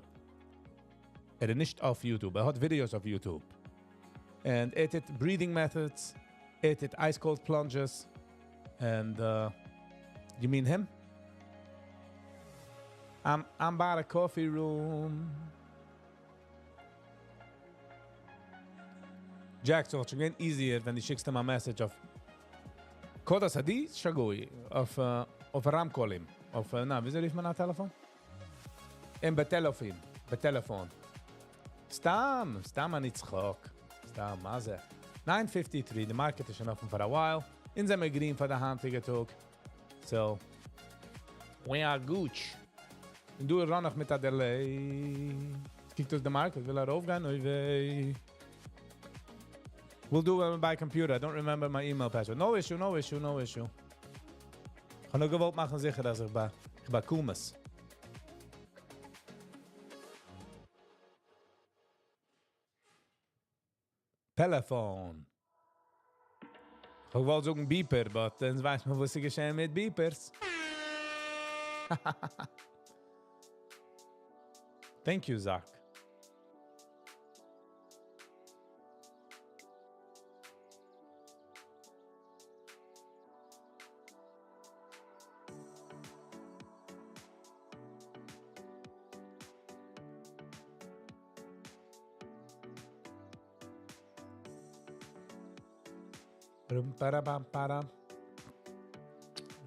Nicht auf YouTube, hat Videos auf YouTube. And it breathing methods, it ice cold plunges, and you mean him? I'm by the coffee room. Jack, so it's again easier when you schickst him a message of Koda Sadi Shagoi of Ramkolim of wie soll ich mein Telefon? Betelefon. Stam an Itzchok. Stam, Maze. 9:53, the market is open for a while. In them green for the handtige talk. So, we are gooch. Und du ran noch mit der Delay. Kickt aus der Market, will aufgehen? Oi. We'll do it by computer. I don't remember my email password. No issue. Ich kann nur gewollt machen sicher, dass ich bei Kumas. Telefon. Ich wollte sagen Beeper, aber dann weiß man, was sie geschehen mit Beepers. Thank you, Zach.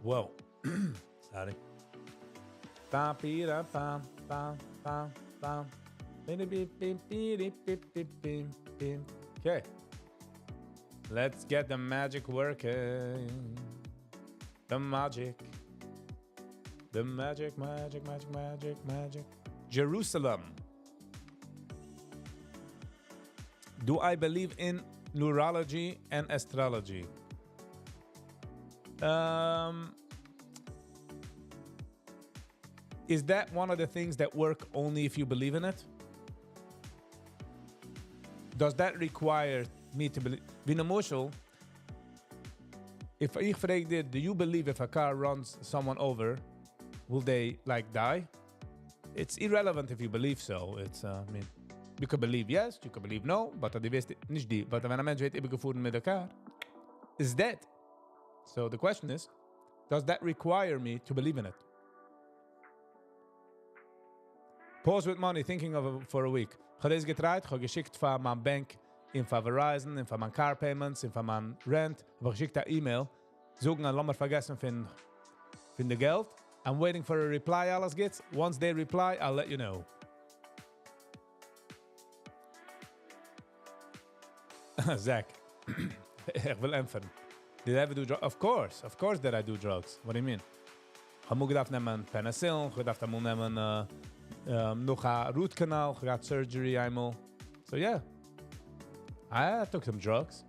Whoa. Sorry. Okay. Let's get the magic working. The magic. Jerusalem. Do I believe in neurology and astrology? Is that one of the things that work only if you believe in it? Does that require me to believe? Vinomushal, if ich frage dir, do you believe if a car runs someone over, will they die? It's irrelevant if you believe so. It's, you could believe yes, you could believe no, but die weißt nicht die. But wenn ein Mensch wird übergefahren mit der Car, is dead. So the question is, does that require me to believe in it? Pause with money, thinking of it for a week. Ich habe das getragen, ich habe geschickt von meiner Bank, in von Verizon, in von meinen Car Payments, in von meinem Rent. Ich habe geschickt eine E-Mail, sagen, lass mal vergessen von der Geld. I'm waiting for a reply, alles geht's. Once they reply, I'll let you know. Zach, ich will empfehlen. Did I ever do drugs? Of course did I do drugs. What do you mean? Ich habe gedacht nehmen Penicillin, ich gedacht einmal nehmen noch ein Root Canal, ich got surgery einmal. So yeah, I took some drugs.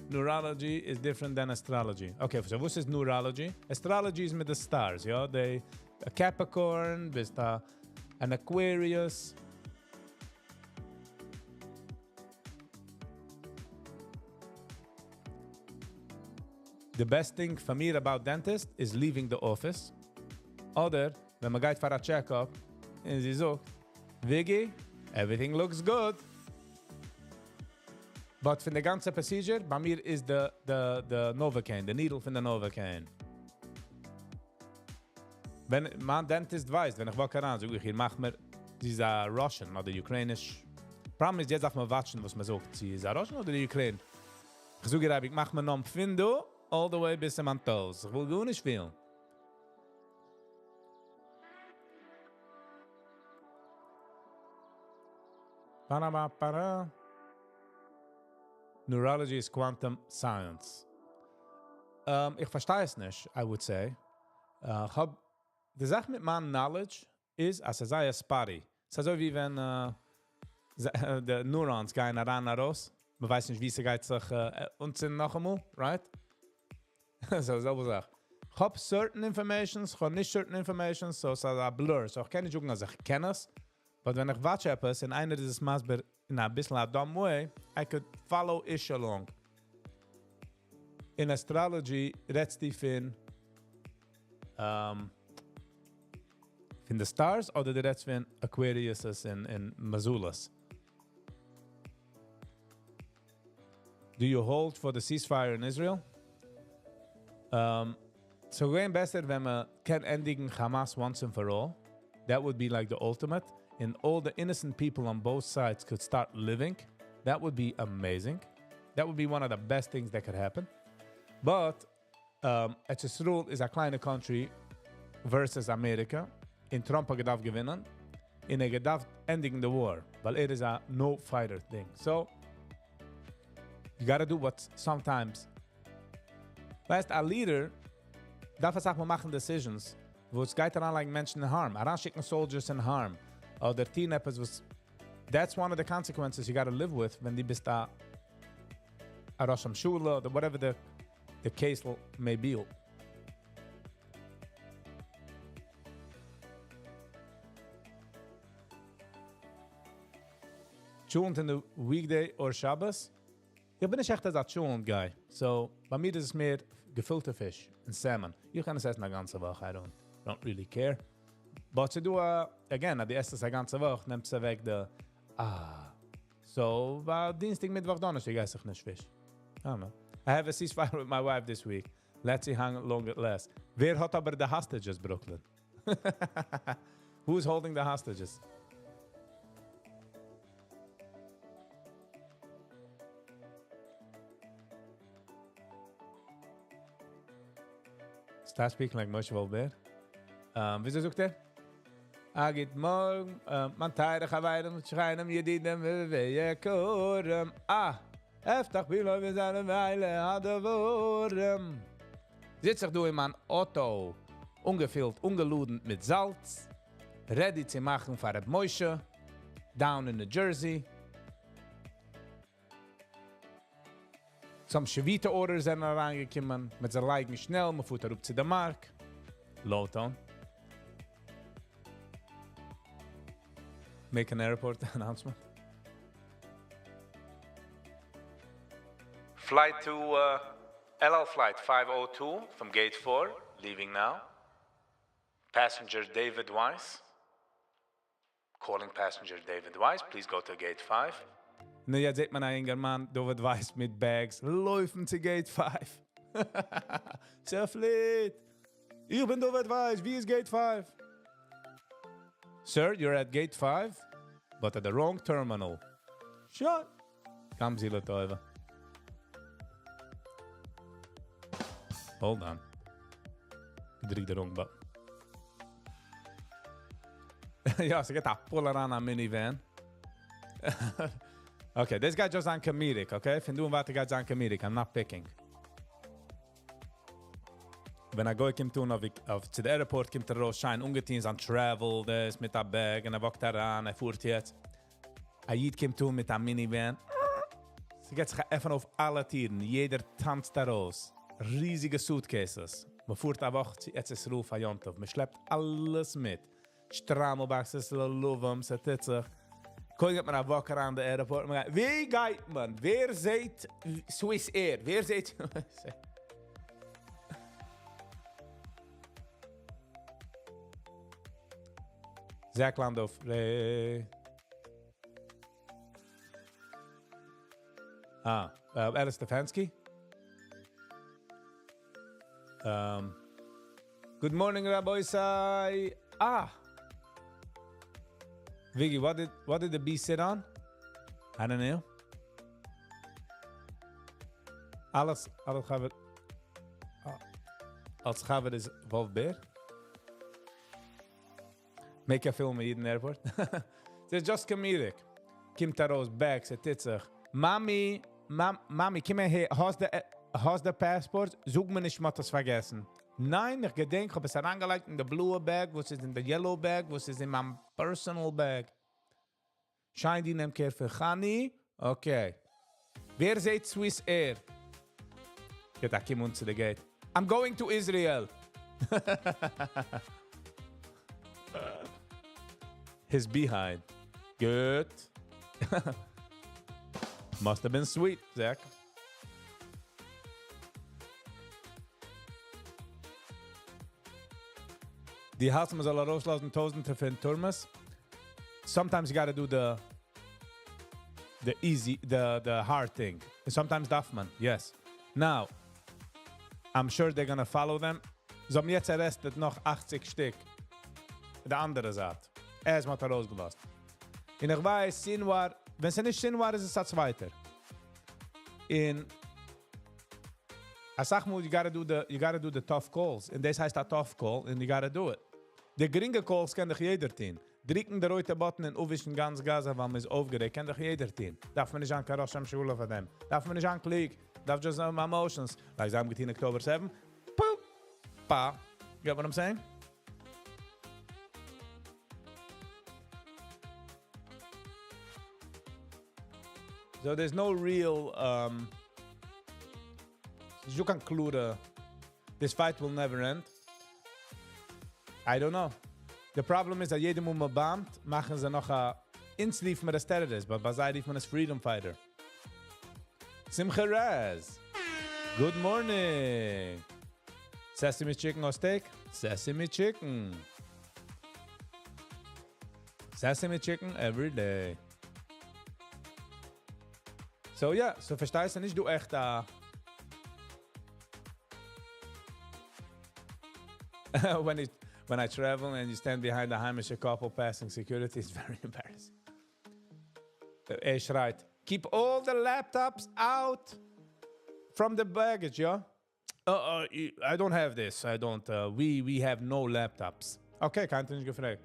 Neurology is different than astrology. Okay, so what is neurology? Astrology is with the stars, yeah? A Capricorn, bist an Aquarius. The best thing for me about dentist is leaving the office. Oder, wenn man geht for a checkup, and sie sagt, Viggy, everything looks good. But for the ganze procedure, bei mir is the Novocaine, the needle from the Novocaine. Wenn mein Dentist weiß, wenn ich wacker an, sag ich, hier mach mir, sie ist a Russian oder Ukrainisch. Problem ist, jetzt darf man watschen, was man sagt. Sie ist a Russian oder Ukraine? Ich sage ihr, ich mach mir noch ein Pfindo, all the way bis zum Toes. Ich will gar nicht viel. Para. Neurology is quantum science. Ich verstehe es nicht, I would say. Die Sache mit meinem Knowledge ist, als sei es spotty. Es ist so wie wenn die Neurons gehen ran raus. Man weiß nicht, wie sie geht sich unten noch einmal, right? So, selbe Sache. Ich habe certain informations, ich habe nicht certain informations, so es ist ein Blur. So ich kann nicht sagen, dass ich kenne es. Aber wenn ich watch etwas in einer dieses Maßbar in ein bisschen a dumb way, I could follow ish along. In astrology, redst die von the stars oder die redst von Aquarius in Mazulas? Do you hold for the ceasefire in Israel? So going better when we can ending Hamas once and for all. That would be like the ultimate. And all the innocent people on both sides could start living. That would be amazing. That would be one of the best things that could happen. But Israel is a kleine country versus America. In Trump gedacht gewinnen. In gedacht ending the war. Weil it is a no-fighter thing. So, you gotta do what sometimes... Weißt, a leader darf es auch mal machen decisions, wo es geht daran, like Menschen in harm. Schicken soldiers in harm. Oder teen etwas was... That's one of the consequences you gotta live with when die bist da a Rosh Shula or whatever the case may be. Schulen in the weekday or Shabbos? Ich bin nicht echt als ein Schulen-Guy. So, bei mir ist es mehr gefüllte Fisch und Salmon. Ich kann es essen eine ganze Woche. I don't really care. But to do again, die erste eine ganze Woche, nimmt sie weg So, war Dienstag, Mittwoch, Donnerstag, esse ich nicht Fisch. I don't know. I have a ceasefire with my wife this week. Let's see how long it lasts. Wer hat aber the hostages, Brooklyn? Who's holding the hostages? Start speaking like Moshe Volber. Wieso sucht er? Agit morgen, man teide geweiden, schreien jedinem wehe korem. Eftach bilo wir seine Weile hatte Worem. Sitz ich du in mein Auto, ungefüllt, ungeluden mit Salz, ready zu machen für das Moshe, down in New Jersey. Some Shevita-Orders sind reingekommen, mit der Leigen schnell, man fuhrt rup zu der Mark. Lowtown. Make an airport announcement. Flight to LL Flight 502 from Gate 4, leaving now. Passenger David Weiss. Calling passenger David Weiss, please go to Gate 5. Nu, jetzt sieht man einen Mann, David Weiss mit Bags, laufen zu Gate 5. Sehr fleet. Ich bin David Weiss, wie ist Gate 5? Sir, you're at Gate 5, but at the wrong terminal. Shut. Kam Sie Teufel. Hold on. Ich drück den wrong button. Ja, sie geht a Puller an a Minivan. Okay, this guy just on comedic, okay? Wenn du und warte guy's on comedic, I'm not picking. Wenn I go to the airport, kommt raus, schein ungeteins an travel, das mit der Bag, und walkt daran, fuhrt jetzt. Ayid kommt mit der Minivan. Sie geht sich einfach auf alle Tieren, jeder tanzt da raus. Riesige Suitcases. Man fuhrt eine Woche, jetzt ist Ruf an Jontov. Man schleppt alles mit. Strammelboxes, Lovums, Titzig. Koin geht man eine Woche an der Airport. Wie geht man? Wer seht Swiss Air? Wer seht... Zach Landorf. Alice Stefanski. Good morning, Rabbi Isai. Viggy, what did the bee sit on? I don't know. Alles gaan we... Als gaan we dus Wolf Beer. Make a film in the airport. It's just comedic. Kim Taros bags, het is zich. Mami, kom her. Hast du Passport? Zoek me nicht mal das vergessen. Nein, ich gedenk, habe es herangelegt in der blue bag, was ist in der yellow bag, was ist in meinem personal bag. Schein die nem keer für Khani? Okay. Wer seht Swiss Air? Get a Kim to the gate. I'm going to Israel. His behind. Good. Must have been sweet, Zach. Die Haus muss alle rauslassen, Tausende für den Turmes. Sometimes you gotta do the hard thing. And sometimes darf man, yes. Now, I'm sure they're gonna follow them. So haben jetzt arrestet noch 80 Stück. Der andere sagt. Er ist mal rausgelassen. Und ich weiß, Sinwar, wenn es nicht Sinwar ist, ist es zweiter. In I sag mal, you gotta do the tough calls. Und das heißt a tough call, and you gotta do it. Die geringe calls kann doch jeder tun. Drücken der rote Button und aufwischen ganz Gaza, weil man ist aufgeregt, kann doch jeder tun. Darf man nicht an Karosh am Schule von dem. Darf man nicht an Klick. Darf just my emotions. Like I'm getting October 7. Poop. Pa. You get what I'm saying? So there's no real you conclude this fight will never end. I don't know. The problem is that jedem bombt, machen sie noch a inslief mit der terrorist, but bazai lief mit a freedom fighter. Simcha Raz. Good morning. Sesame chicken or steak? Sesame chicken. Sesame chicken every day. So yeah, so verstehst du nicht, du echt when I travel and you stand behind the Heimish couple passing security, it's very embarrassing. Er schreit, keep all the laptops out from the baggage, yeah? I don't have this. I don't. We have no laptops. Okay, kein nicht gefragt.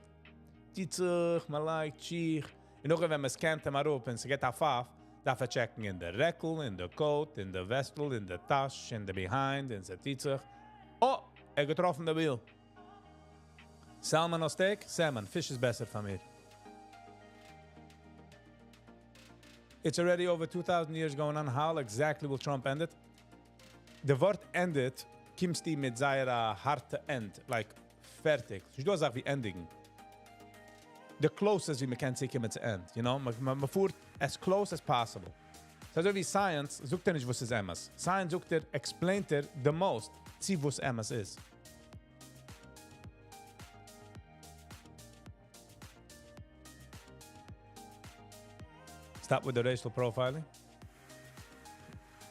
Titzig, Malak, Chich. Und auch wenn man scannt mal auf und sie geht auf, darf er checken in der Reckel, in der Coat, in der Westel, in der Tasche, in der Behind, in der Titzig. Oh, getroffen der Wheel. Salmon or steak? Salmon. Fish is besser for me. It's already over 2,000 years going on. How exactly will Trump end it? The word end it comes mit seiner harte End. Like, fertig. Ich do sagen wie endigen. The closest we can see him to end. You know? Man fuhrt as close as possible. So wie Science sucht nicht, was ist MS. Science sucht explaint the most. See, was MS ist. Stop with the racial profiling.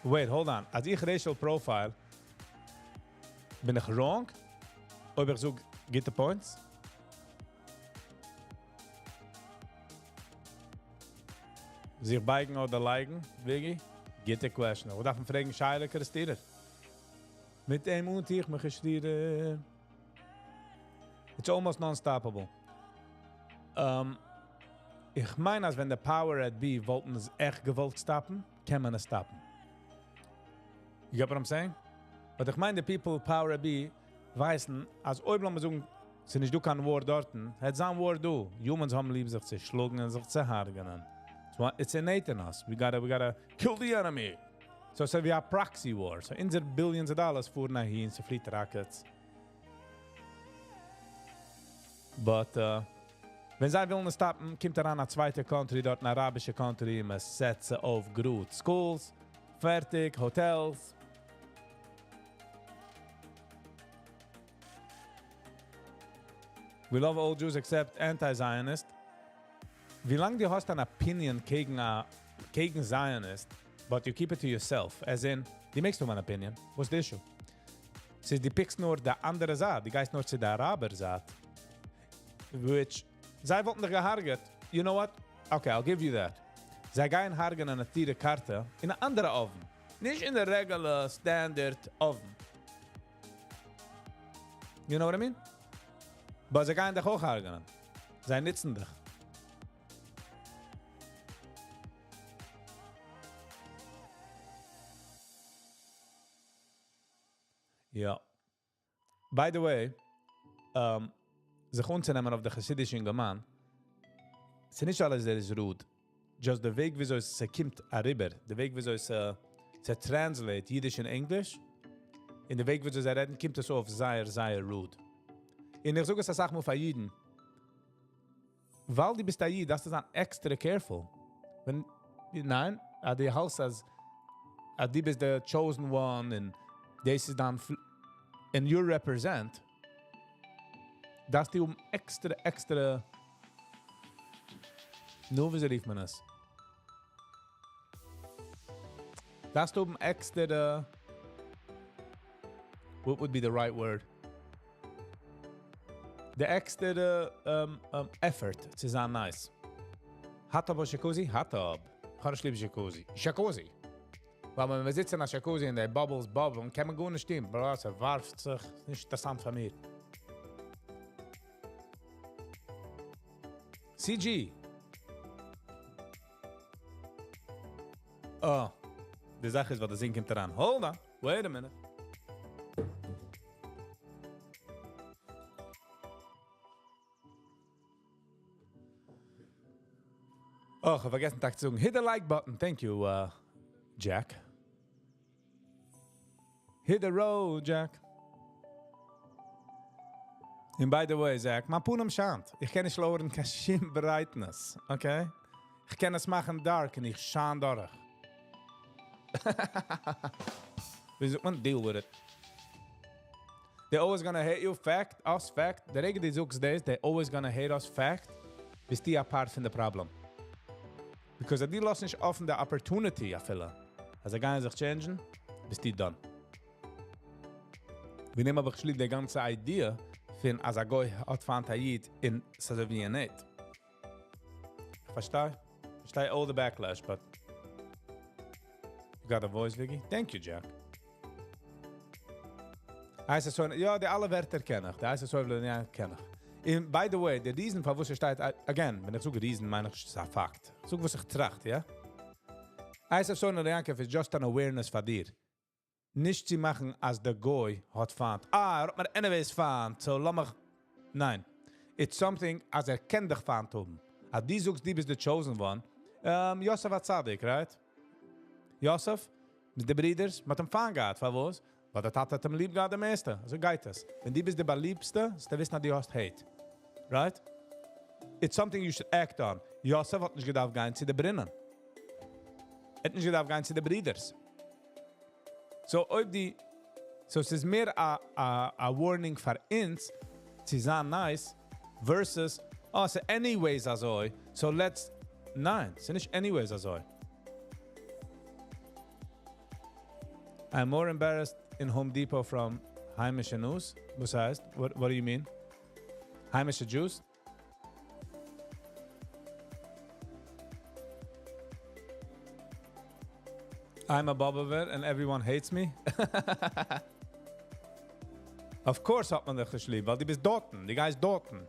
Wait, hold on. Als ich racial profile, bin ich wrong? Ob ich so get the points? Sich beigen oder liken, Viggy? Get the question. Wat darf man fragen, Scheile Christine? Mit dem und ich mich gestieren. It's almost non-stoppable. Ich meine, als wenn der Power at B wollten es echt gewollt stoppen, kann man es stoppen. You get what I'm saying? But ich meine, the people Power at B weißen, als Oiblam sagen, sind nicht du kann War dorten, hat sein War du. Humans haben lieb sich zu schlugen und sich zu hargenen. It's innate in us. We gotta kill the enemy. So we have proxy war. So in billions of dollars fuhren nach hier, so fleet rockets. But, wenn sie wollen stoppen, kommt an zweite country, dort eine arabische country, man setzt sie auf gut. Schools, fertig, Hotels. We love all Jews except anti-Zionist. Wie lange du hast eine Opinion gegen Zionist, but you keep it to yourself, as in, die makes du eine Opinion. What's the issue? Sie die pickst nur der andere Saat, die geist nur zu der Araber-Saat. Which, sie wollten dich gehargert. You know what? Okay, I'll give you that. Sie gehen hargen an eine tiere Karte in een andere oven. Nicht in der regular standard oven. You know what I mean? Aber sie gehen dich auch hargen. Sie nützen dich. Ja. By the way, sich unzunehmen auf der chassidischen Gemein, es ist nicht alles, der ist rude. Just der Weg, wieso es kommt rüber, der Weg, wieso es translate Yiddish in English, in der Weg, wieso es reden, kommt es auf sehr rude. Und ich sage es, sag mal für Jiden, weil du bist Jid, das ist dann extra careful. Wenn, nein, die Haus als, die bist the chosen one, und this is dann, and you represent, dass die extra, nu, wie rief man es? Dass du extra, what would be the right word? The extra effort to sein nice. Hatab o Jacuzzi? Hatab. Kann ich lieb Jacuzzi. Jacuzzi. Weil wenn wir sitzen in der Jacuzzi und die Bubbles bubbeln, kann man gut nicht stehen. Bro, es warft sich. Das ist nicht interessant für mich. CG. Oh. Die Sache ist, was der Sinn kommt daran. Hold on. Wait a minute. Oh, ich habe vergessen, zu sagen. Hit the like button. Thank you, Jack. Hit the road, Jack. And by the way, Zach, man punam schant. Ich kann nicht lauern kashim bereitness, okay? Ich kann es machen dark und ich schand durch. Wie soll man deal with it? They're always gonna hate you, us fact. The Regel die sucks days, they're always gonna hate us fact. Bist die apart from the problem. Because die lassen nicht offen der opportunity afüllen. Also gar nicht sich changen, bist die done. Wir nehmen aber geschlick die ganze Idee von als a goy hat Fantayid in Sazavianet. Verstehe all the backlash, but you got a voice, Viggy? Thank you, Jack. Heißt es so, ja, die alle Wörter kenne ich. Die heißt es so, ja, kenne ich. And by the way, der Riesen, von wo sie steht, again, wenn ich sage Riesen, meine ich, ist ein Fakt. Ich sage, was ich tracht, ja? Heißt es so, ist just an awareness von dir. Nicht zu machen, als der Goy hat fand. Hat mir anyways fand, so lass mich... Nein. It's something, als kennt dich fand haben. Als die suchst, die bist the chosen one. Josef hat Zadig, right? Josef, mit den Brüders, mit dem Fand gehabt, von was? Weil der Tat hat ihm lieb gehabt am meisten. So geht es. Wenn die bist der Liebste, ist der Wissen, dass die hast hate. Right? It's something you should act on. Josef hat nicht gedacht, gehen zu den Brinnen. Hat nicht gedacht, gehen zu den Brüders. So es ist mehr a warning für uns, zu sein nice, versus, oh, es ist anyways also, so let's, nein, es ist nicht anyways also. I'm more embarrassed in Home Depot from heimische News. Was heißt? What do you mean? Heimische Jews? I'm a Bobover and everyone hates me. Of course hat man dich geschrieben, weil die bist Dorten. Die Guy ist Dorten.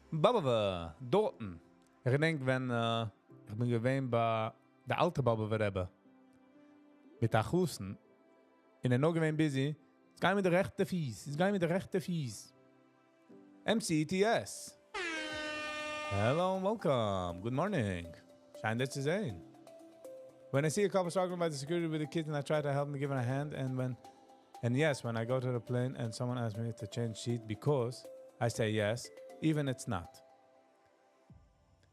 Bobover, Dorten. Ich denke, wenn ich bin gewesen bei der alte Baba verrebe mit der Husten in der noch gewesen busy, es geht mit der rechte Fies. MCTS. Hello and welcome. Good morning. Schein das zu sehen. When I see a couple struggling by the security with the kids and I try to help them, give them a hand, and yes, when I go to the plane and someone asks me to change seat because I say yes, even it's not.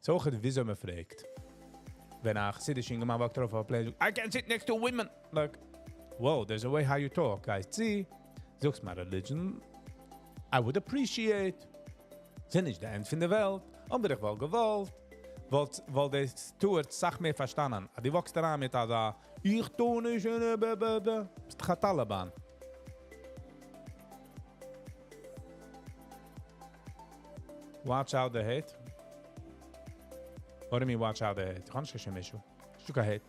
So het wieso me fragt. Wenn a Chassidish Ingeman walked off a plane, I can't sit next to women. Like, whoa, there's a way how you talk, guys. See, suchst my religion, I would appreciate. Sind nicht der End von der Welt, aber ich wohl gewollt. Weil der Stuart sag mir verstanden. Die wächst daran mit da, ich tue nicht, ist der Taliban. Watch out the hate. What do you mean watch out the hate? Kannst du schon mich? Du kein hate.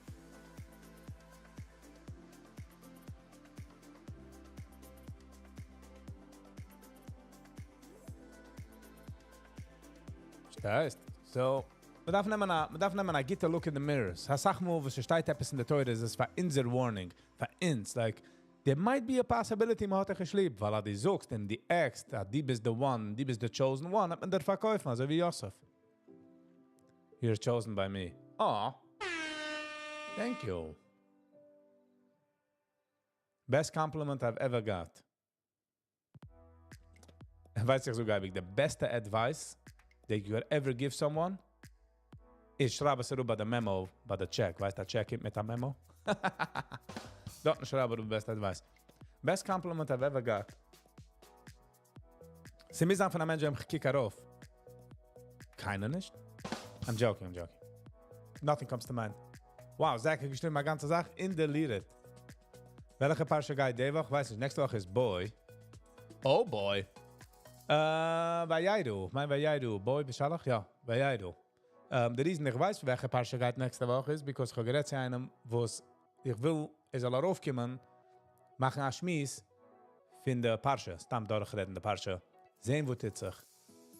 Steist. So, we darf nehmen a get a look in the mirrors. Ha sag mal, was steht etwas in der Teure, ist es für unser warning, für uns, like, there might be a possibility, man hat dich geschliebt, weil die suchst, und die Ex, die bist the one, die bist the chosen one, hat man der verkaufen, also wie Josef. You're chosen by me. Oh, thank you. Best compliment I've ever got. Weiß ich sogar, the best advice that you could ever give someone is schreibe es rüber the memo, bei der check. Weißt du, check mit der Memo? Dort schreibe du best advice. Best compliment I've ever got. Sie mir sagen von einem Menschen, ich kicke auf. Keiner nicht? I'm joking. Nothing comes to mind. Wow, Zach, ich stimme meine ganze Sache in deleted. Welche Parche Guy die Woche? Weiß nicht, nächste Woche ist Boy. Oh, Boy. Bei Jaidu. Bei Jaidu. Boy, beschallig? Ja, bei Jaidu. Der Reason, ich weiß, welche Parche Guy nächste Woche ist, because ich habe gerät zu einem, wo ich will, soll aufkommen, machen ein Schmiss von der Parche. Stamm durchreden, der Parche. Sehen, wo es sich.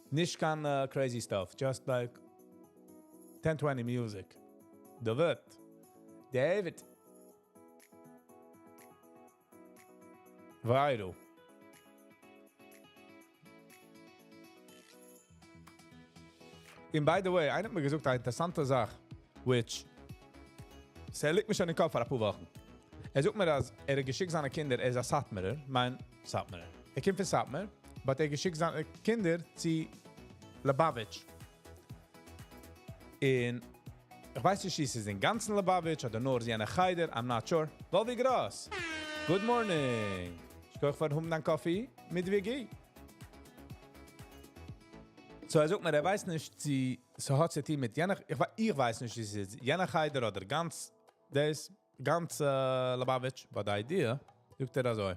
Nicht kein crazy stuff. Just like 10-20 music. Da wird. David. Vairu. And by the way, einer hat mir gesagt, eine interessante Sache, which, sie liegt mich schon in den Kopf vor ein paar Wochen. Sagt mir, dass geschickt seine Kinder, ist ein Satmerer, Satmerer. Kommt von Satmer, aber geschickt seine Kinder zu Lubavitch. Und ich weiß nicht, ist es in ganzen Lubavitch oder nur sie eine Heider, I'm not sure. Weil wie groß? Good morning. Ich koche für einen Kaffee mit Viggy. So, sagt mir, weiß nicht, so hat sie mit jener, ich weiß nicht, ist es jener Heider oder ganz Lubavitch, aber die Idee, sagt er so.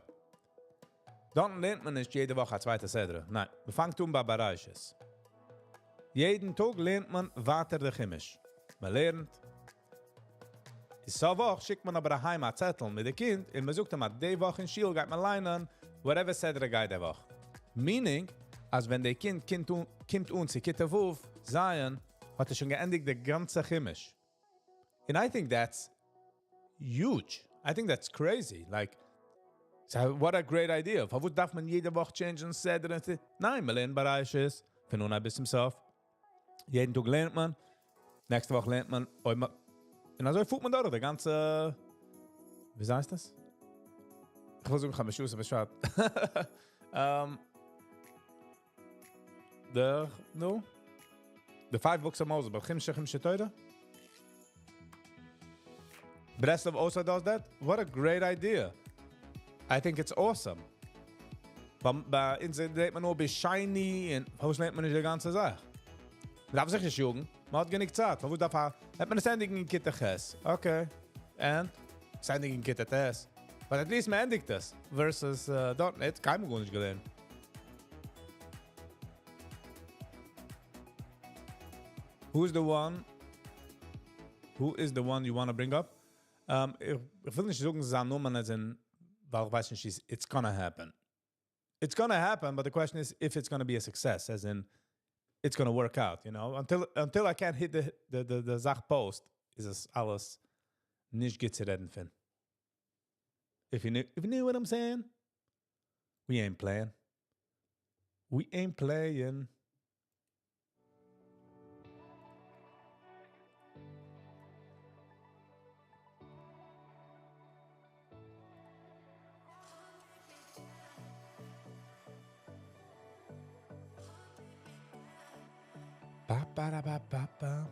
Dann lernt man nicht jede Woche ein zweiter Seder. Nein, wir fangen bei Bereiches. Jeden Tag lernt man weiter der Chemisch. Man lernt. So Woche schickt man aber heim einen Zettel mit dem Kind und man sucht ihm, die Woche in Schiel geht man lernen, whatever Seder geht die Woche. Meaning, als wenn der Kind kommt uns, sie geht auf, sein, hat schon geendigt der ganze Chemisch. And I think that's huge. I think that's crazy. Like, so what a great idea. Warum darf man jede Woche changen, Seder? Nein, man lernt Bereiches, von nun bis zum Sof. Jeden Tag lernt man, nächste Woche lernt man, und also fühlt man da der ganze, wie heißt das? Ich versuche, ich habe mich Schuss beschwert. The 5 books of Moses, but Chimshe Teure? Breslov also does that? What a great idea. I think it's awesome. Bei uns lernt man nur bis shiny und warum lernt man nicht die ganze Sache? Man darf sich nicht jugen, man hat gar nicht Zeit. Warum darf hat man eine Sendung in Kitteches? Okay. And? Sendung in Kitteches. But at least man endigt das. Versus dort nicht, keinem gut nicht gelernt. Who is the one you want to bring up? Ich will nicht sagen, sie nur man sind, weil ich weiß nicht, it's gonna happen. It's gonna happen, but the question is if it's gonna be a success, as in, it's going to work out, you know? Until I can't hit the Zach post, is es alles nicht gut zu reden von. If you knew what I'm saying, we ain't playing. We ain't playing. Ba ba da ba ba ba.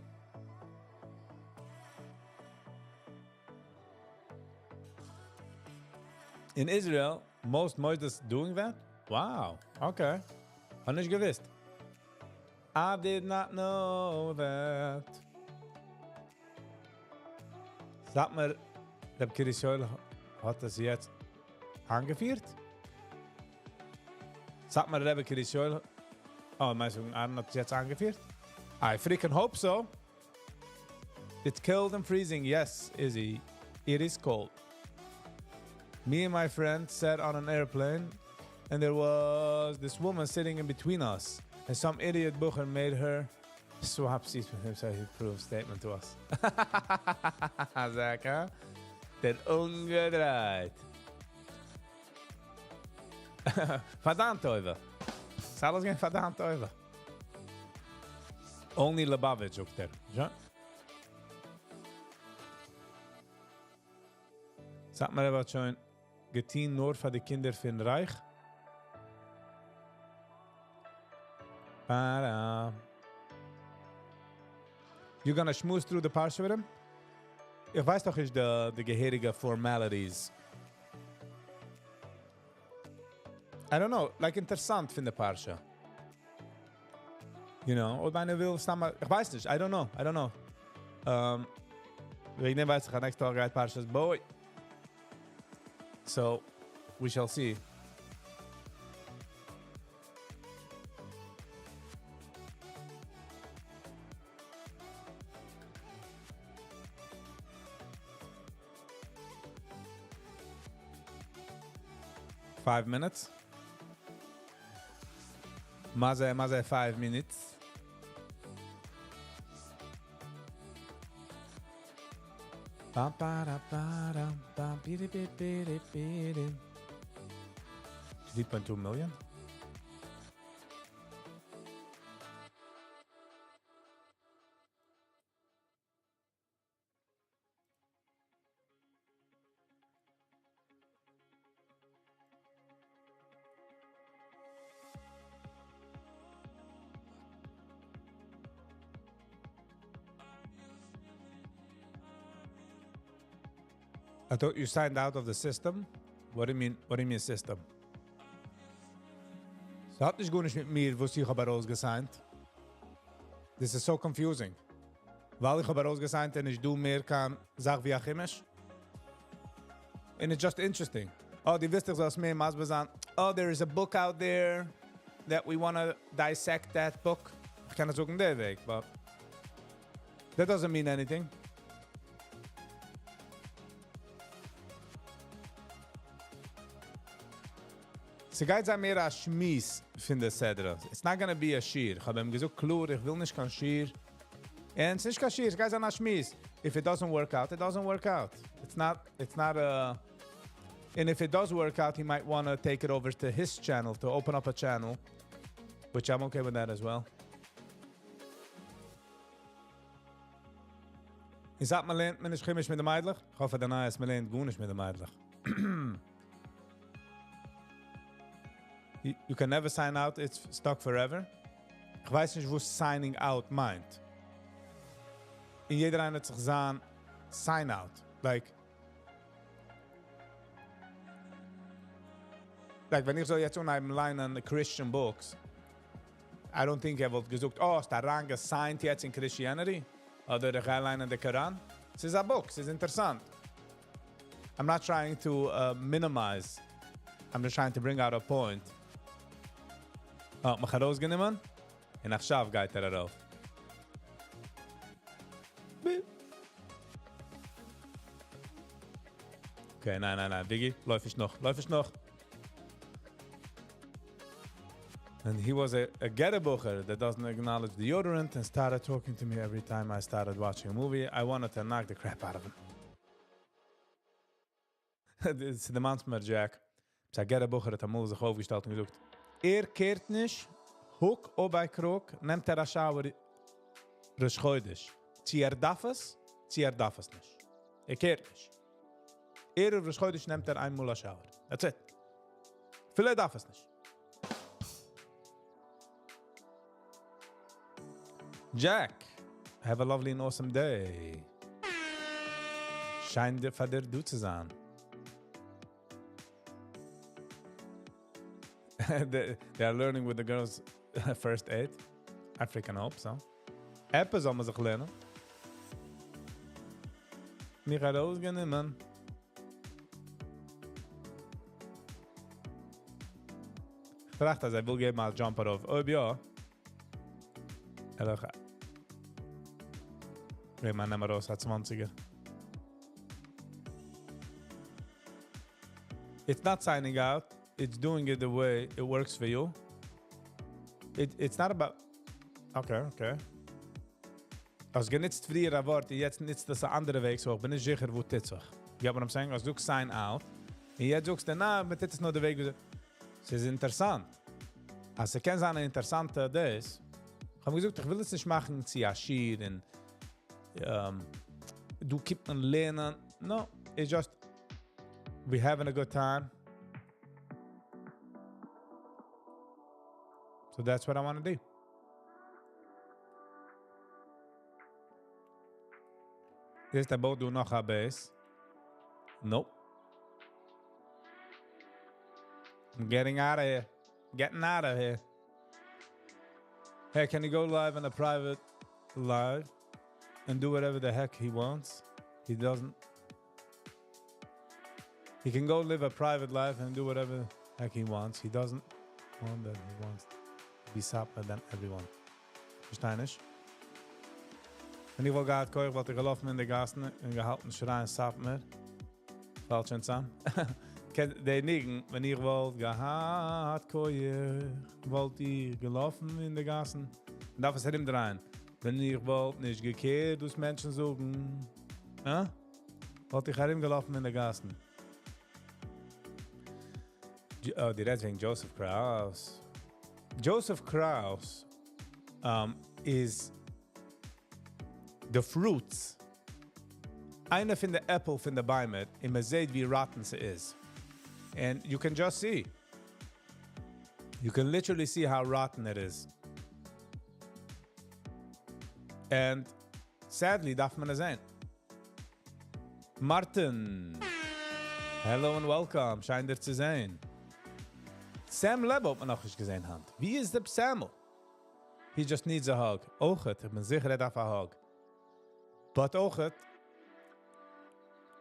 In Israel, most moeders doing that? Wow. Okay. Habe nicht gewusst. I did not know that. Sag mir, der Kirchhoel hat das jetzt angeführt? Sag mir, der Kirchhoel, oh, meinst du, Arne hat es jetzt angeführt? I freaking hope so. It's cold and freezing. Yes, Izzy. It is cold. Me and my friend sat on an airplane, and there was this woman sitting in between us. And some idiot booker made her swap seats with him so he proved a statement to us. Zach, huh? Den umgedreht. Verdammt over. Alles geht verdammt over. Only Lubavitch ook there. Ja? Sag mal was schon geteen nur für die Kinder für den Reich. You gonna schmooze through the parsha with him? Ich weiß doch nicht die gehörige formalities. I don't know, like interessant von der Parsha. You know, ob einer will stammen, ich weiß nicht, I don't know. Wegen dem weiß ich, next Tag geht Parshas boy. So, we shall see. Five minutes. Maze 5 minutes. Bum, ba, da, ba, da, bum, beep, beep, beep, beep, beep, beep. 3.2 million? I thought you signed out of the system. What do you mean system? So hat nicht gut nicht mit mir, wo ich aber rausgesigned. This is so confusing. Weil ich aber rausgesigned und ich du mehr kann, sag wie Achimisch. And it's just interesting. Oh, die wisst ihr, so als mehr Masbe sagen, oh, there is a book out there that we want to dissect that book. Ich kann das sagen, der Weg, but that doesn't mean anything. Sie geht sein mehr als Schmies von der Sedra. It's not gonna be a Shir. Ich habe ihm gesagt, klar, ich will nicht kein Shir. Und es ist nicht kein Shir, es geht sein als Schmies. If it doesn't work out, it doesn't work out. It's not a... And if it does work out, he might want to take it over to his channel, to open up a channel. Which I'm okay with that as well. Ich sag, man lernt nicht chemisch mit dem Meidlich. Ich hoffe, danach ist man lernt gut nicht mit dem Meidlich. You can never sign out, it's stuck forever. Ich weiß nicht, was signing out meint. In jeder eine hat sich gesagt, sign out. Like, wenn ich so jetzt unheim line an Christian books, I don't think er wird gesagt, oh, ist da reingesigned jetzt in Christianity? Oder ich line an der Koran? Es ist ein Book, es ist interessant. I'm not trying to minimize. I'm just trying to bring out a point. Oh, mach er rausgenommen? Und עכשיו geht er rauf. Okay, nein. Viggy, läuf ich noch. And he was a ghetto bucher that doesn't acknowledge deodorant and started talking to me every time I started watching a movie. I wanted to knock the crap out of him. It's the man's mit Jack. It's a ghetto bucher hat amol sich aufgestellt und gesagt, kehrt nicht, hook ob bei Krok, nimmt a shower Rischhoidisch. Darf es nicht. Kehrt nicht. Rischhoidisch nimmt einmal a shower. That's it. Vielleicht darf es nicht. Jack, have a lovely and awesome day. Scheint dir für dir du zu sein. They are learning with the girls first aid. African hope, so. Etwas soll man sich lernen. Mich hat ausgenommen. Ich dachte, dass will geben als Jumper auf. Oh, ja. Gehen wir nehmen raus, als 20er. It's not signing out. It's doing it the way it works for you. It's not about... Okay. Als genitzt früher ein Wort, jetzt nitzt das ein anderer Weg, so ich bin nicht sicher, wo das ist. You know what I'm saying? Als du sign out, und jetzt sagst du, na, aber das ist nur der Weg. Es ist interessant. Als du kennst eine interessante das, ich habe gesagt, ich will es nicht machen, sie aschir und du kippen und lernen. No, it's just, we having a good time. So that's what I want to do. Is der Boot du noch a base? Nope. I'm getting out of here. Getting out of here. Hey, can he go live in a private live and do whatever the heck he wants? He doesn't. He can go live a private life and do whatever the heck he wants. He doesn't want that. He wants to be sapper than everyone. Verstehe nicht? Wenn ich wohl gehabt koich, wollte ich gelaufen in die Gassen und gehalten schreien, sapp mir. Falsch schon zusammen. Die Nigen, wenn ich wollte gehabt koich, wollte ich gelaufen in die Gassen. Und darf es herim drehen. Wenn ich wollte nicht gekehrt, aus Menschen suchen. Wollte ich herim gelaufen in die Gassen. Oh, die redt wegen Joseph Kraus. Joseph Kraus is the fruits. Einer von der Apple von der Bäume, und man sieht, wie rotten sie ist. And you can just see. You can literally see how rotten it is. And sadly, darf man es sehen. Martin. Hello and welcome. Scheint dir zu sehen. Sam Lebo hat man noch nicht gesehen hat. Wie ist der Samuel? He just needs a hug. Ochet, ich bin sicher, darf a hug. But Ochet,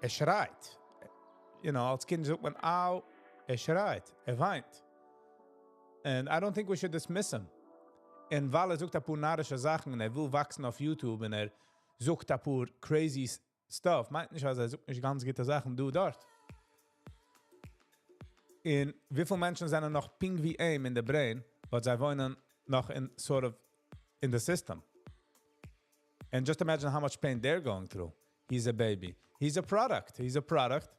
schreit. You know, als Kind sagt man, au, schreit, weint. And I don't think we should dismiss him. Und weil sucht ein paar narische Sachen und will wachsen auf YouTube und sucht ein paar crazy stuff, meint nicht, also sucht nicht ganz gute Sachen, du dort. In wie viele Menschen sind noch ping wie aim in der Brain, weil sie wohnen noch in sort of in the system. And just imagine how much pain they're going through. He's a baby. He's a product. He's a product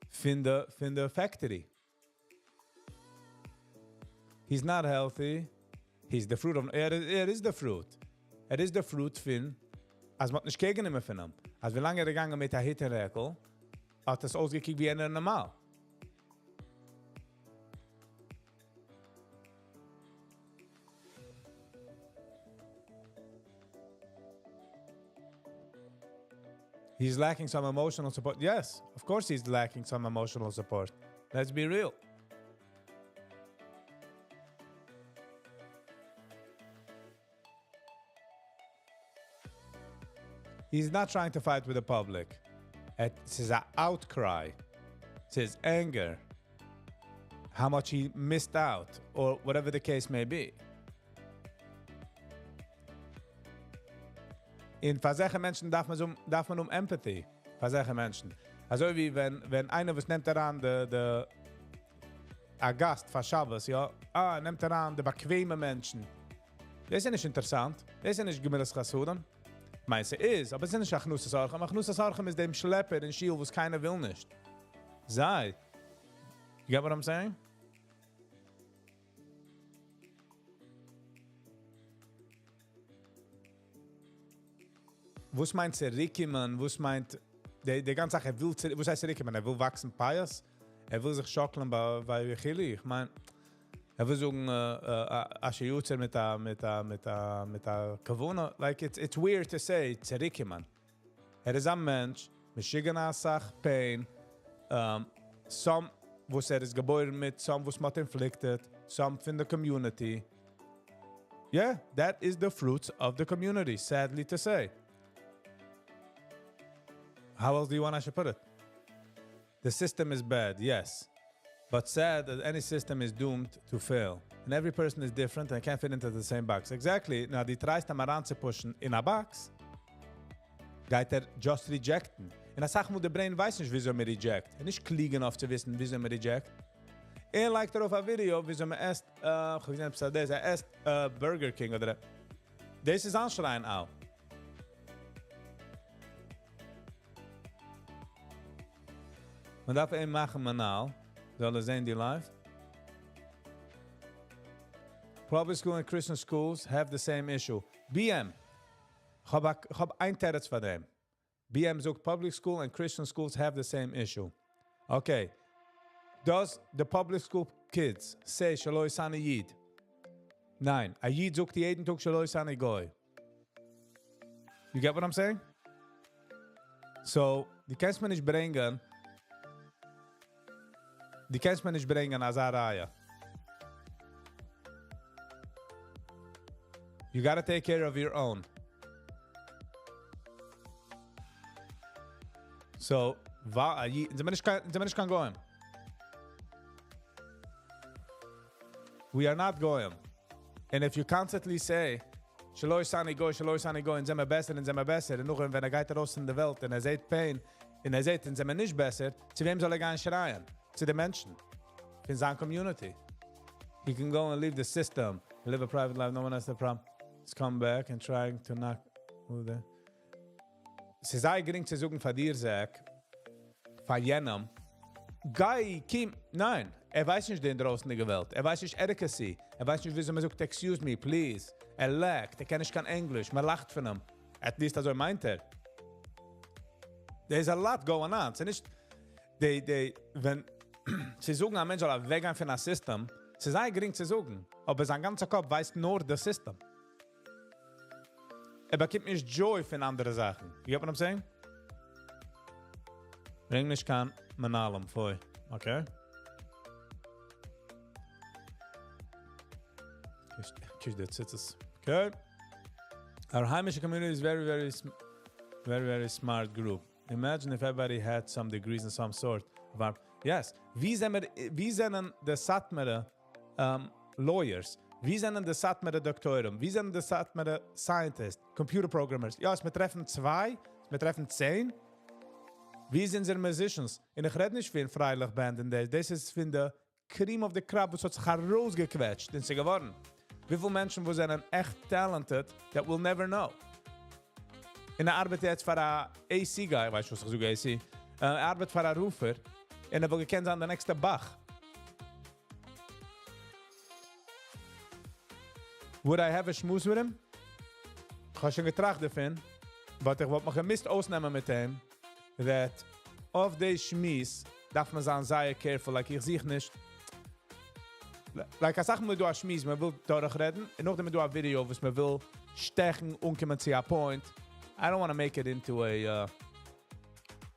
from the factory. He's not healthy. He's the fruit of... is the fruit. Is the fruit von... Als man nicht gegen ihn von ihm. Als wie lange gegangen mit der Hitlerrekel, hat es ausgekickt wie einer normal. He's lacking some emotional support. Yes, of course he's lacking some emotional support. Let's be real. He's not trying to fight with the public. It's his outcry. It's his anger. How much he missed out, or whatever the case may be. In versache Menschen darf man Empathy. Versache Menschen. Also wie wenn einer was nimmt daran a Gast von Shabbos, ja, nimmt an, die bequeme Menschen. Das ist nicht interessant. Das ist nicht Gemilas Chassudam. Meinst du, ist, aber es ist nicht Achnusses Archem. Achnusses Archem ist dem Schlepper in Schiel, wo es keiner will nicht. Sei. You get what I'm saying? Was meint Zerikkiman? Was meint... Die ganze Sache, was heißt Zerikkiman? Will wachsen Pius? Will sich schocklen bei Chili? Ich meine... will sagen, Asche mit der Kavuna. Like, it's weird to say, Zerikkiman. Ist ein Mensch, mit Schigenasach, Pain, some, was ist geboren mit, some, was man inflicted, some from the community. Yeah, that is the fruits of the community, sadly to say. How else do you want I should put it? The system is bad, yes. But sad that any system is doomed to fail. And every person is different and can't fit into the same box. Exactly. Now, die tries am ranzupushen in a box, geht just rejecten. Und das sagt mir, der Brain weiß nicht, wieso mir reject. Nicht kliegen auf zu wissen, wieso mir reject. Like darauf ein Video, wieso mir esst, esst Burger King oder... Das ist anschreien auch. Man darf machen manal. Soll sehen die live? Public school and Christian schools have the same issue. BM. Ich hab ein Territz von dem. BM sagt, public school and Christian schools have the same issue. Okay. Does the public school kids say Shaloi Sani Yid? Nein. A Yid sagt jeden Tag Shaloi Sani Goy. You get what I'm saying? So, die kannst man nicht bringen. Die kannst man nicht bringen als Araya. You gotta take care of your own. So, sind wir nicht kann gehen. We are not going. And if you constantly say, Shaloi Sani go, und sind wir besser, und noch wenn geht raus in der Welt, und seht Pain, und seht, und sind wir nicht besser, zu wem soll gehen schreien? To the Menschen, in seiner Community. He can go and leave the system, live a private life, no one has the problem. Just come back and trying to knock. Sie sei gering zu suchen von dir, Zach, von jenem. Guy, Kim, nein, weiß nicht den draußen in der Welt. Weiß nicht Advocacy. Weiß nicht, wieso man sagt, excuse me, please. Leckt, kennt nicht kein Englisch, man lacht von ihm. At least, also meint There's a lot going on. Sie nicht, wenn sie suchen ein Mensch soll weggehen von einem System, sie sei gering zu suchen, aber sein ganzer Kopf weiß nur das System. Bekommt nicht Joy von anderen Sachen. You get what I'm saying? Englisch kann man allem, voll. Okay? Kisch der Zitzes. Okay? Our heimische community is very smart group. Imagine if everybody had some degrees in some sort. Yes. Wie sind die Satmere Lawyers? Wie sind die Satmere Doktoren? Wie sind die Satmere Scientists? Computer Programmers? Ja, wir treffen 2, wir treffen 10. Wie sind sie Musicians? Und ich rede nicht für eine freilich Band in das. Das ist für die Cream of the Crop, was hat sich herausgequetscht, sind sie geworden. Wie viele Menschen, die sind echt talented, that we'll never know. In der Arbeit jetzt für einen AC-Guy, weißt du, was ich sage AC? Arbeit für einen Rufer, und will gekannt sein, der nächste Bach. Would I have a schmooze with him? Ich habe schon getracht davon, aber ich wollte mich ein Mist ausnehmen mit ihm, that auf die Schmies darf man sein, sehr careful, like ich sehe nicht. Like, als ich mir do a Schmies, man will dadurch reden, und noch damit do a Video, was man will stechen, umkommen zu a point. I don't want to make it into a,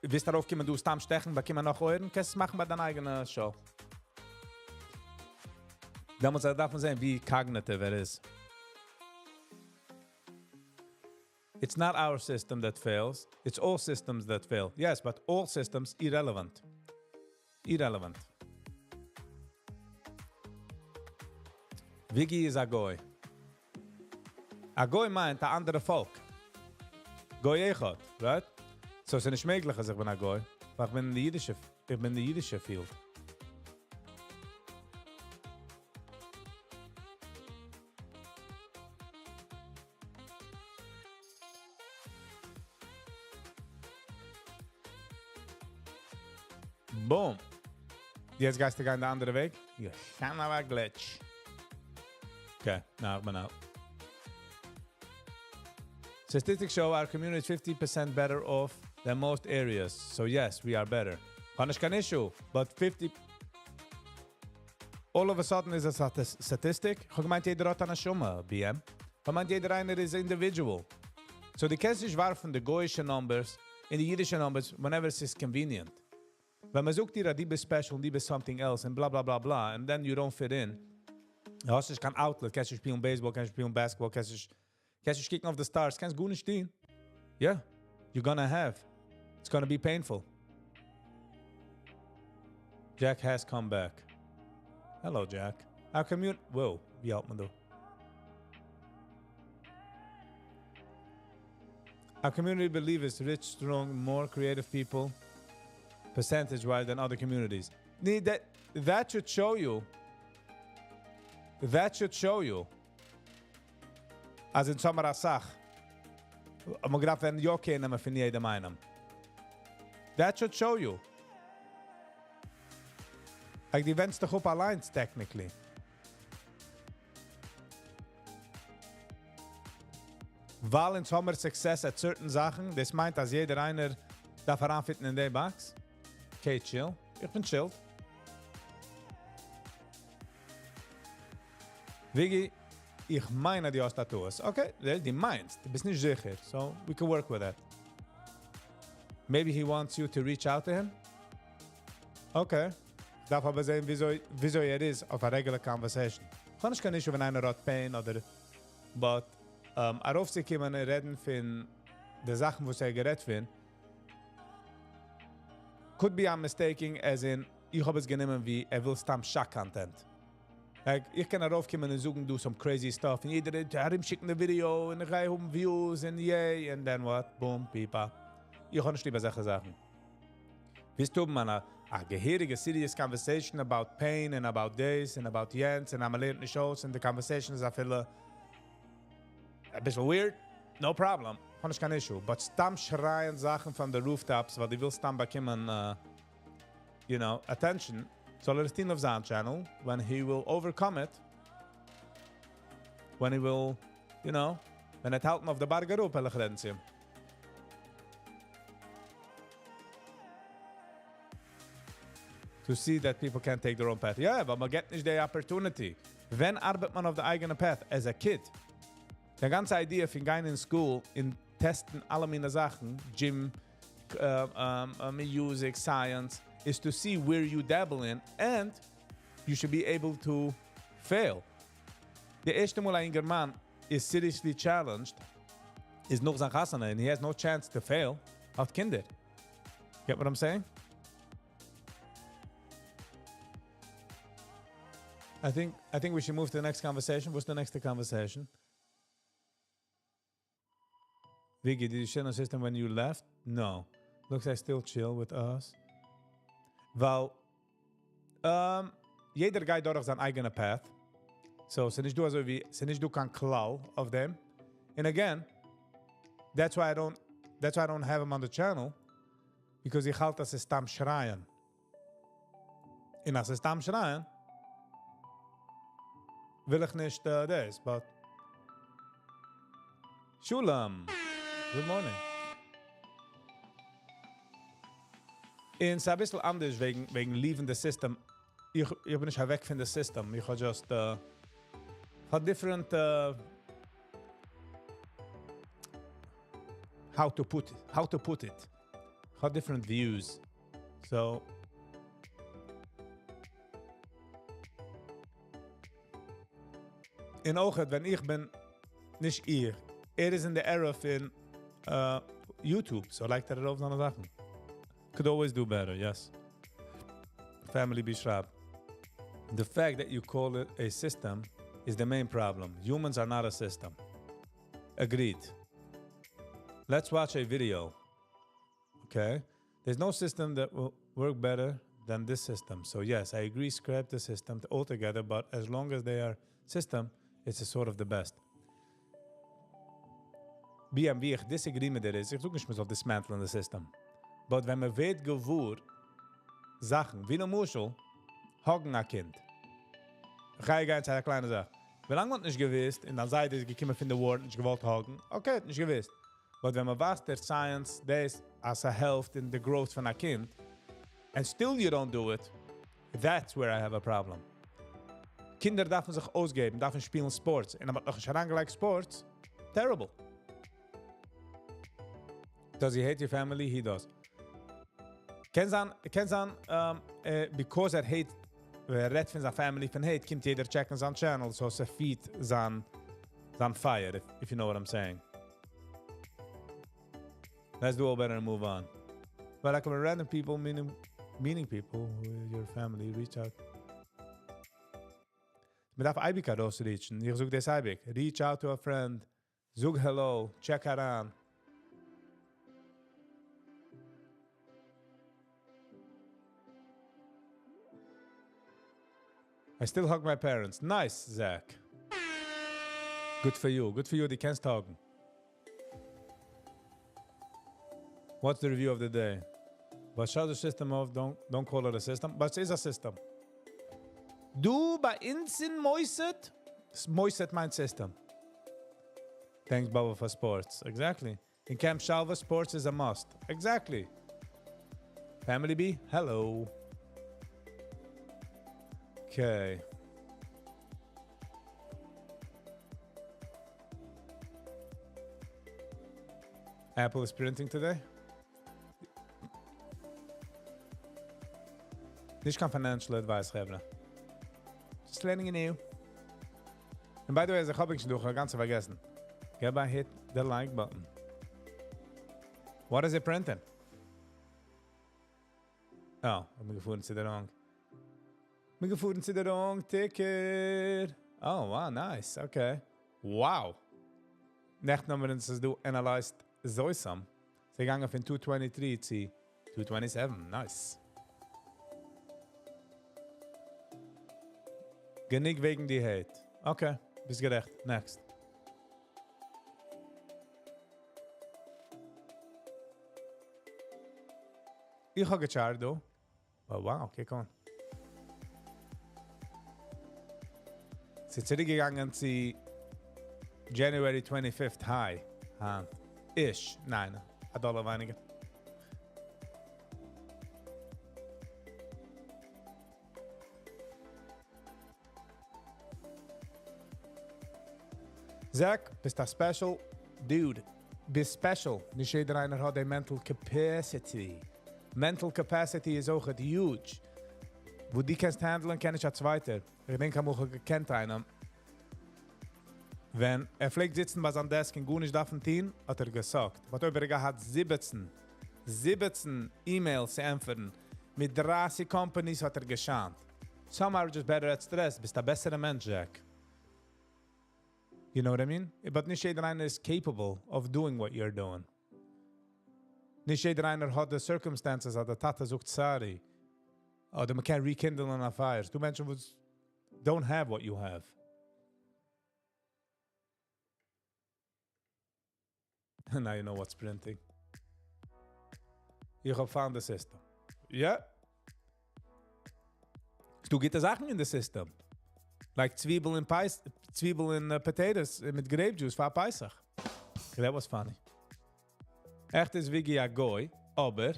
wisst darauf kommen, du stamm stechen, da kommen noch hören, kannst du machen bei deiner eigenen Show. Da darf man sehen, wie cognitive it is. It's not our system that fails. It's all systems that fail. Yes, but all systems irrelevant. Irrelevant. Viggy is a goy. A goy meint a andere Volk. Goy echot, right? So es ist nicht möglich, als ich bin a goy. Weil ich bin in die Jiddische Field. Boom. Jetzt gehst du gehen den anderen Weg. You son of a glitch. Okay, now ich bin out. Statistics show our community is 50% better off than most areas. So yes, we are better. Kann ich kein issue, but 50... All of a sudden is a statistic. Ich gemeint, jeder hat eine Schumme, BM. Ich gemeint, jeder einer is individual. So die kannst dich werfen, die goyische Numbers, in die jiddische Numbers, whenever it is convenient. Wenn man sucht dir, die bist special, die bist something else, and blah, blah, blah, blah, and then you don't fit in, du hast dich kein Outlet, kannst du spielen Baseball, kannst du spielen Basketball, kannst du kicken auf the stars, kannst du gut nicht stehen. Yeah, you're gonna have. It's gonna be painful. Jack has come back. Hello, Jack. Our community... Whoa, wie helpt man da? Our community believe is rich, strong, more creative people, percentage-wise than other communities. That should show you. That should show you. As in Samara Sach. Man grad wenn jag kennen man för jeder meinem. That should show you. Like die wens toch op allein technically. Weil in Sommer Success at certain Sachen, das meint, dass jeder einer darf heranfitten in der Box. Okay, chill. Ich bin chilled. Viggy, ich meine die Tattoos. Okay, die meinst. Du bist nicht sicher. So, we can work with that. Maybe he wants you to reach out to him? Okay. Ich darf aber sehen, wieso ist auf einer regular conversation. Kann ich nicht, wenn einer hat Pain oder... But, auf sich jemand reden von den Sachen, wo sie geredet werden, could be I'm mistaking, as in, ich habe es genommen wie, will stamp Schack-Content. Like, ich kann darauf kommen und suchen, do some crazy stuff, und jeder hat ihm schicken ein Video, und ich habe Views, und yay, and then what? Boom, pipa. Ich kann nicht lieber solche Sachen. Wisst du, man, a gehirige, serious conversation about pain, and about this, and about Jens, and I'm lernt nicht aus, and the conversation is a bisschen weird, no problem. Kann ich kein issue. But stamm schreien Sachen von den Rooftops, weil die will stamm bekommen, attention. Soll es stehen auf seinem Channel, when he will overcome it, when he will, wenn halten auf der Barger up, ehrlich reden sie. To see that people can take their own path. Yeah, but man get nicht die opportunity. Wenn arbeitet man auf der eigenen path, as a kid? Die ganze Idee von gehen in school, in testen alle meine Sachen, Gym, music, science, is to see where you dabble in, and you should be able to fail. Der erste Mal ein German is seriously challenged, is noch sein Hasana, and he has no chance to fail, hat Kinder. Get what I'm saying? I think we should move to the next conversation. What's the next conversation? Viggy, did you share no system when you left? No. Looks like still chill with us. Weil, jeder geht durch seine eigene path. So, sie nicht du kann Klau of them. And again, that's why I don't have him on the channel, because ich halt, dass es stamm schreien. Und als es stamm schreien, will ich nicht das, but... Shulam! Good morning. Und es ist ein bisschen anders wegen leaving the system. Ich bin nicht weg von dem System. Ich habe just different how to put it. Ich habe different views. So in Ogen, wenn ich bin nicht ihr. Is in the era von YouTube, so like that auf seine Sachen. Could always do better, yes. Family beschreibt. The fact that you call it a system is the main problem. Humans are not a system. Agreed. Let's watch a video. Okay? There's no system that will work better than this system. So yes, I agree, scrap the system altogether, but as long as they are system, it's a sort of the best. BMW, ich disagree mit dir, ich suche nicht mehr so dismanteln the system. But wenn man wird gewohrt, Sachen. Wie ein Muschel, hagen ein Kind. Ich gehe ganz eine kleine Sache. Wie lange hat nicht gewusst, in der Seite ist gekommen von der Wort, nicht gewollt hagen? Okay, nicht gewusst. Aber wenn man weiß, der Science, das als a health in the growth von ein Kind, and still you don't do it, that's where I have a problem. Kinder dürfen sich ausgeben, dürfen spielen Sports. Und aber noch ein herangelegt Sports, terrible. Does he hate your family? He does. Because hate, redt von seiner Family von hate, kommt jeder checken seinen Channel, so es feed sein fire, if you know what I'm saying. Let's do all better and move on. But like when random people, meaning people, your family, reach out. Man darf Eibika rausreachen. Ich such das Eibik. Reach out to a friend. Such hello. Check her an. I still hug my parents. Nice, Zach. Good for you. Good for you. Die kannst huggen. What's the review of the day? But shut the system off. Don't call it a system. But it is a system. Du bei uns in Moiset? Moiset mein System. Thanks, Baba, for sports. Exactly. In Camp Shalva, sports is a must. Exactly. Family B, hello. Okay. Apple is printing today. Nicht kein financial advice geben. Just letting you know. And by the way, as I habe ich noch ganz vergessen. Gaba hit the like button. What is it printing? Oh, I'm gefunden zu der wrong. I'm gefunden zu der wrong ticket. Oh, wow, nice. Okay. Wow. Next nummer is do analyzed so some. Sie gegangen von 223 zu 227. Nice. Genick wegen die Hate. Okay, bist gerecht. Next. Ich habe gecharged, oh. Oh, wow, kick on. Sie sind zurückgegangen zu January 25th High. Ish. Nein, $1 weniger. Zach, bist a special dude. Bist special. Nicht jeder einer hat a mental capacity. Mental capacity is auch huge. Wo die kannst handeln, kann ich als weiter. Ich denke, ich habe gekannt einen. Wenn fliegt sitzen bei seinem Desk und gut nicht davon tun, hat gesagt. Was er hat 17 E-Mails zu empfangen. Mit 30 Companies hat geschant. Some are just better at stress. Bist a bessere Mensch, Jack. You know what I mean? But nicht jeder einer is capable of doing what you're doing. Nicht jeder einer hat the circumstances, hat der Tata sucht sorry. Oder man kann rekindle a fire. Du Menschen don't have what you have. Now you know what's printing. Ich habe found the system. Yeah. Du gibt Sachen in the system. Like Zwiebel and potatoes mit grape juice for Pesach. That was funny. Echt ist Viggy a goy, aber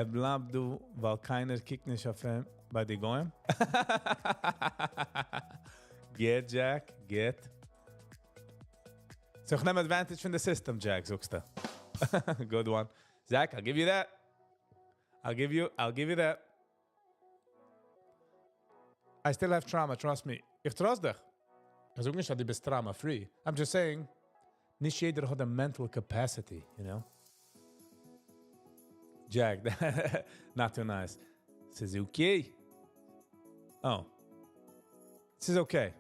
bleibt du, weil keiner kickt nicht auf ihn bei die Goyim. Get, Jack, get. So ich nehme advantage from the system, Jack, sagst du. Good one. Zach, I'll give you that. I'll give you that. I still have trauma, trust me. Ich trust dich. Ich sage nicht, dass du bist trauma-free. I'm just saying, nicht jeder hat a mental capacity, you know? Jack, not too nice. This is okay. Oh. This is okay.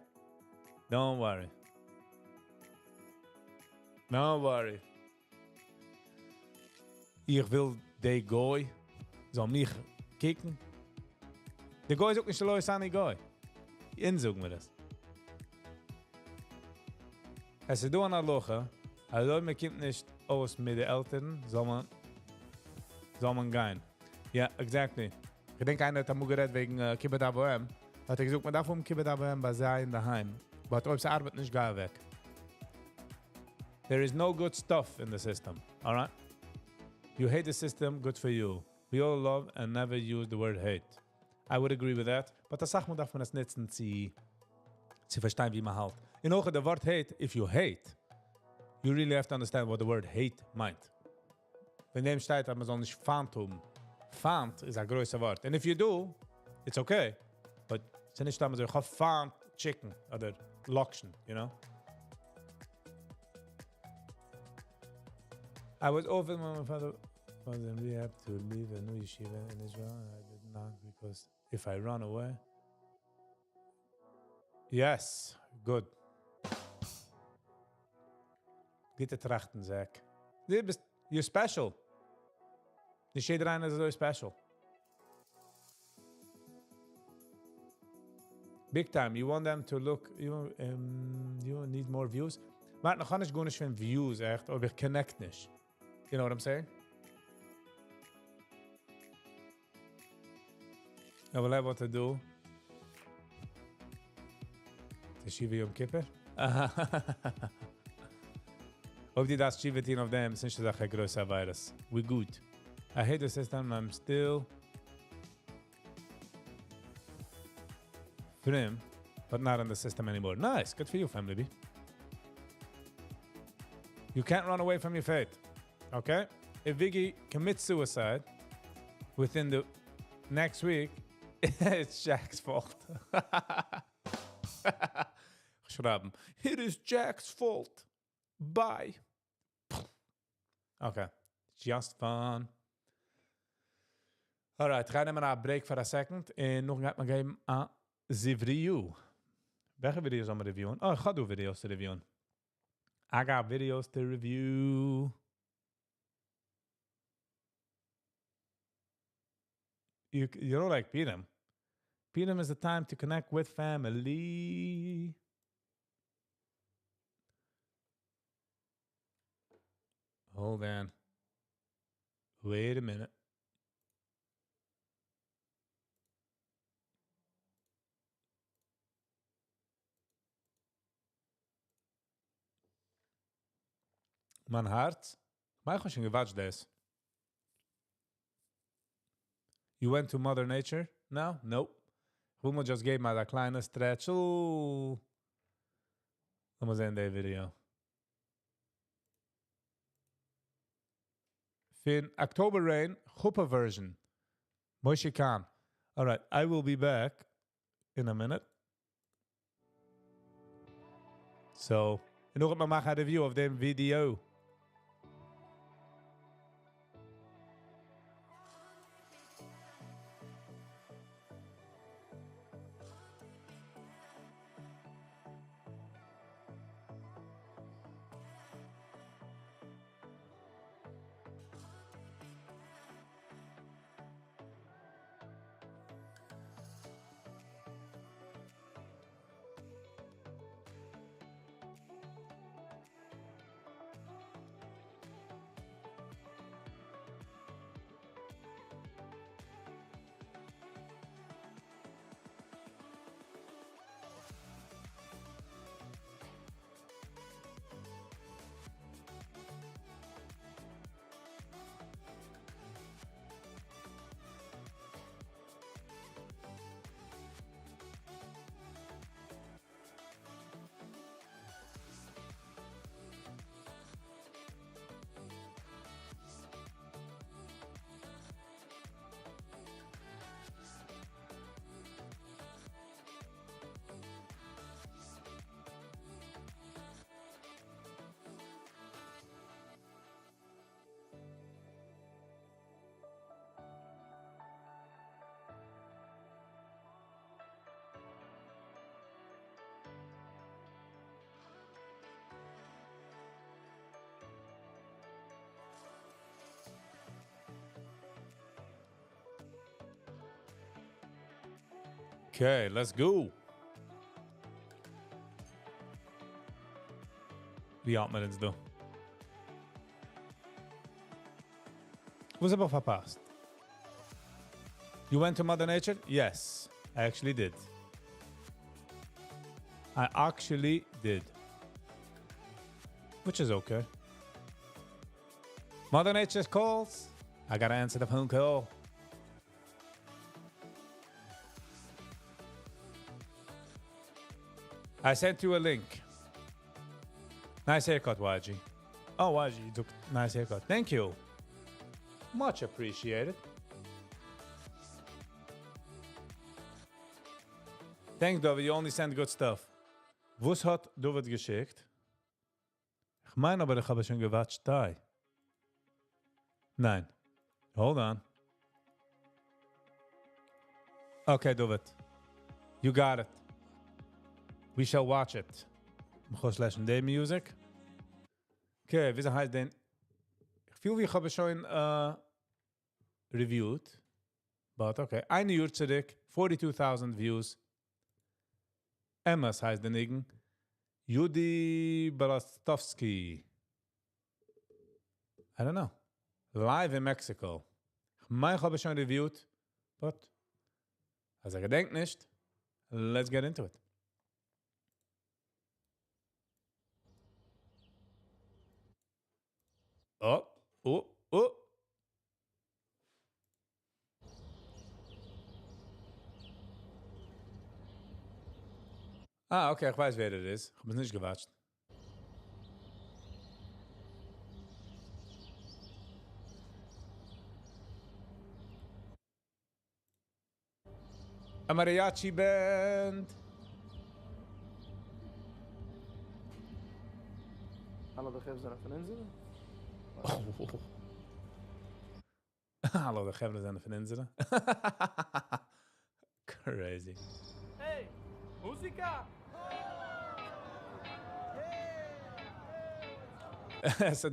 Don't worry. Don't worry. Ich will die Goy, soll mich kicken. Der Goy ist auch nicht so los an die Goy. Insuchen wir das. Es ist du an der Loche, also man kommt nicht aus mit den Eltern, soll man gehen. Ja, exactly. Ich denke, einer hat am geredet wegen Kibbet AVM. Hat er gesagt, man darf Kibbet AVM bei sein daheim. Aber ob es arbeitet nicht gar weg. There is no good stuff in the system, all right? You hate the system, good for you. We all love and never use the word hate. I would agree with that. But das sagt man, darf man das nutzen, zu verstehen, wie man halt. In auch der Wort hate, if you hate, you really have to understand what the word hate meint. Wenn dem steht, dass man soll nicht Fand haben. Fand ist ein größer Wort. And if you do, it's okay. But es ist nicht, dass man so, ich habe Fand Chicken oder Lokschen, you know? I was often when my father was in rehab to leave a new yeshiva in Israel. I did not because if I run away. Yes, good. Gute Trachten, Zach. You're special. Nicht jeder einer ist so special. Big time. You want them to look. You need more views. Maar nog anders gewoon eens van views echt, of ik connect niet. You know what I'm saying? I will have what to do. Teshiva Yom Kippur? Ob die das Shiva of them, sind schon ein größer Virus. We good. I hate the system, I'm still free, but not in the system anymore. Nice, good for you, family B. You can't run away from your fate, okay? If Viggy commits suicide within the next week, it's Jack's fault. Schreiben. It is Jack's fault. Bye. Okay, just fun. Alright, ga nemen naar een break for a second. En nog gaat me geven aan Zivriu. Welke video's aan me reviewen? Oh, ik ga doen video's te reviewen. I got videos to review. You don't like Purim. Purim is the time to connect with family. Hold on. Wait a minute. Mein Herz. Maar ik heb schon gewatcht this. You went to Mother Nature? No? Nope. Humo just gave me that kleine stretch. Ooh. Dat was in deze video. Fin October Rain, Chuppah version. Moshe Khan. All right, I will be back in a minute. So, en nog maar een review of deze video. Okay, let's go. Wie hat man jetzt da? Was aber verpasst? You went to Mother Nature? Yes, I actually did. I actually did. Which is okay. Mother Nature calls. I gotta answer the phone call. I sent you a link. Nice haircut, YG. Oh, YG, you took a nice haircut. Thank you. Much appreciated. Thanks, David. You only send good stuff. Was hat David geschickt? Ich meine aber, ich habe schon gewatscht. Nein. Hold on. Okay, David. You got it. We shall watch it. Ich muss lesen die Music. Okay, wie heißt denn? Ich fühle, wie ich habe schon reviewed. But okay. Eine Uhr zurück. 42,000 views. Emmas heißt der Nigen. Judy Balastowski. I don't know. Live in Mexico. Ich meine, ich habe schon reviewed. But, als gedenkt nicht, let's get into it. Oh. Ah, okay, ich weiß, wer das ist. Ich habe es nicht gewatscht. A mariachi band. Hallo, de geven zijn van inzitten. Hallo, de geven zijn van inzitten. Crazy. Hey, muzika! So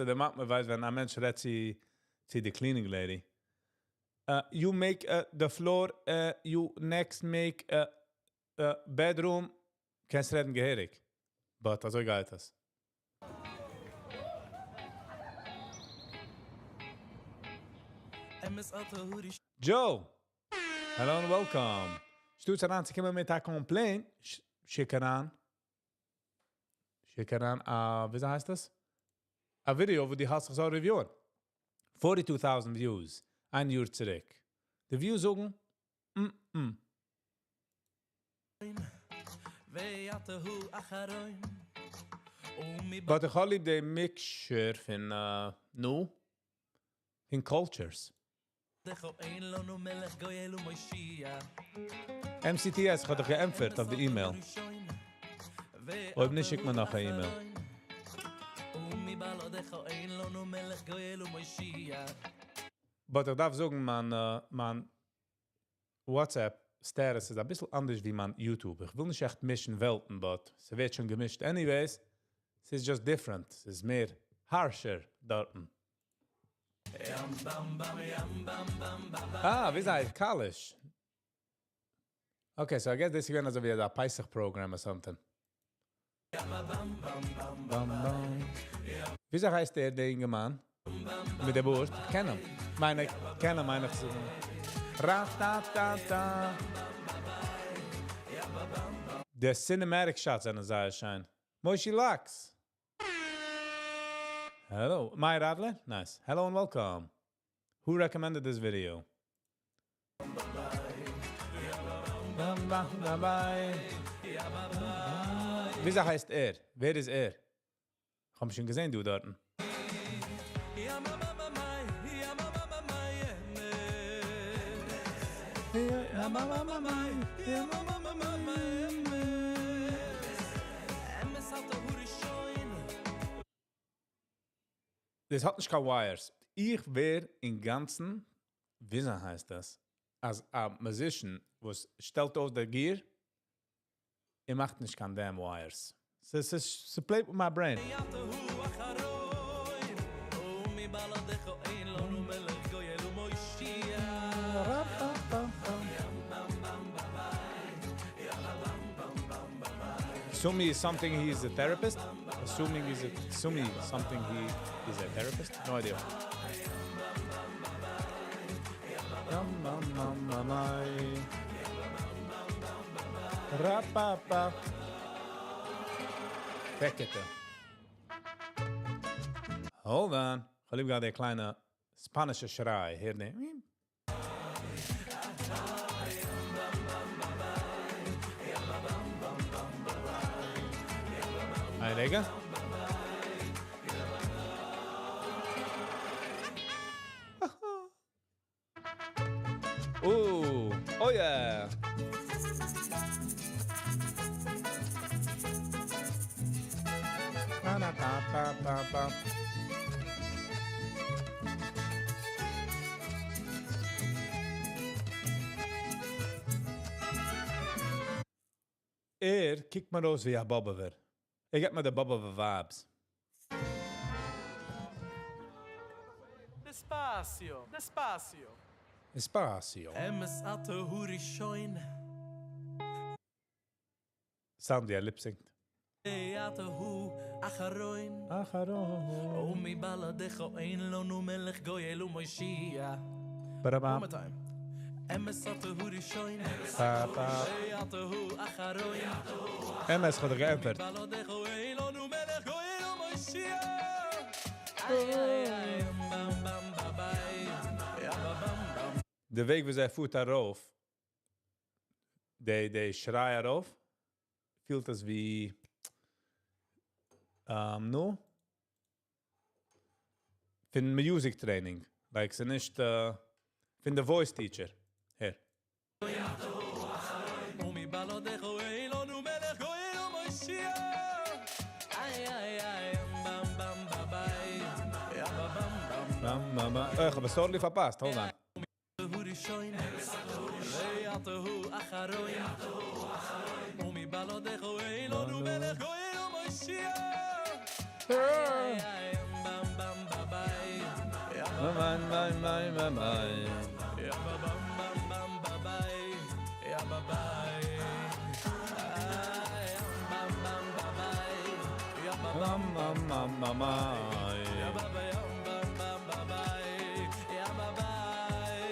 the maakt me wijs when een mens redt see the cleaning lady. You make the floor, you next make a bedroom. Kannst redden geherig. But also geht das. Joe, hello and welcome. Stoet eraan, ze komen met haar complaint. Schick eraan, wie heißt das? A video wo die hast sich so reviewen. 42,000 views. Ein Uhr zurück. Die Views sagen, But ich habe lieb die Mixture von, in Cultures. MCTS hat doch geämpft auf die E-Mail. Ob nicht, schickt man noch eine E-Mail. But ich darf sagen, man WhatsApp-Status ist ein bisschen anders wie man YouTube. Ich will nicht echt mischen Welten, but es wird schon gemischt. Anyways, es ist just different. Es ist mehr harsher dort. Ah, wie sei Kalisch? Okay, so I guess this is going to be a Pesach program or something. Wie heißt der Dinge Mann? Mit der Wurst? Kennen. Meine Ra-ta-ta-ta. Der Cinematic Shots an der Seite scheinen. Moshi Lux. Hello. Mai Radler? Nice. Hello and welcome. Who recommended this video? Wie heißt er? Wer ist er? Ich hab schon gesehen, du dort. Das hat nicht keine Wires. Ich wäre im Ganzen, wie heißt das? Als ein Musician, was stellt aus der Gear, macht nicht keine damn Wires. So play with my brain. Assuming is something he's a therapist. Assuming something he is a therapist. No idea. Mama mai. Rapapa. Bekete. Hold on. Ich liebe gerade eine kleine spanische Schrei. Hier, ne? Hey, Digga. Ooh, oh yeah. Pa, pa, pa, pa, pa. Kijk maar eens wie een bobber weer. Ik heb me de bobber vibes. Despacio, despacio. Espacio. Emes ato huri shoin. Sound die lip synct. Ato hu acharoin. Acharon. Omi baladecho ein lo nu melech goyelu moishia. One Barabam. more time. Emes ato huri shoin. Papa. Ato hu acharoin. MS gaat er geëmperd. Baladecho ein lo nu melech goyelu moishia. Ay, ay, ay. Bam, bam, babai. Ja, bam, bam. De week we zijn voet daarof. De schrei erof. Voelt als wie... no? Van music training. Like, ze niet... van de voice teacher. Hier. Omi baladecho ein lo nu melech goyelu moishia. Ay, ay, ay. Bam, bam, babai. Ja, bam, bam. Mama. Ik heb een story verpast. Hold on. Huri shoin. Ato hu acharoin. Omi baladecho ein lo nu melech goyelu moishia. Ay, ay, bam, bam, babai. Ja, Mama. ja, bam, bam, bam, babai. Ja, babai. Ay, bam, bam, babai. Ja, bam, Mama. ja, babai, bam, bam, babai. Ja, babai.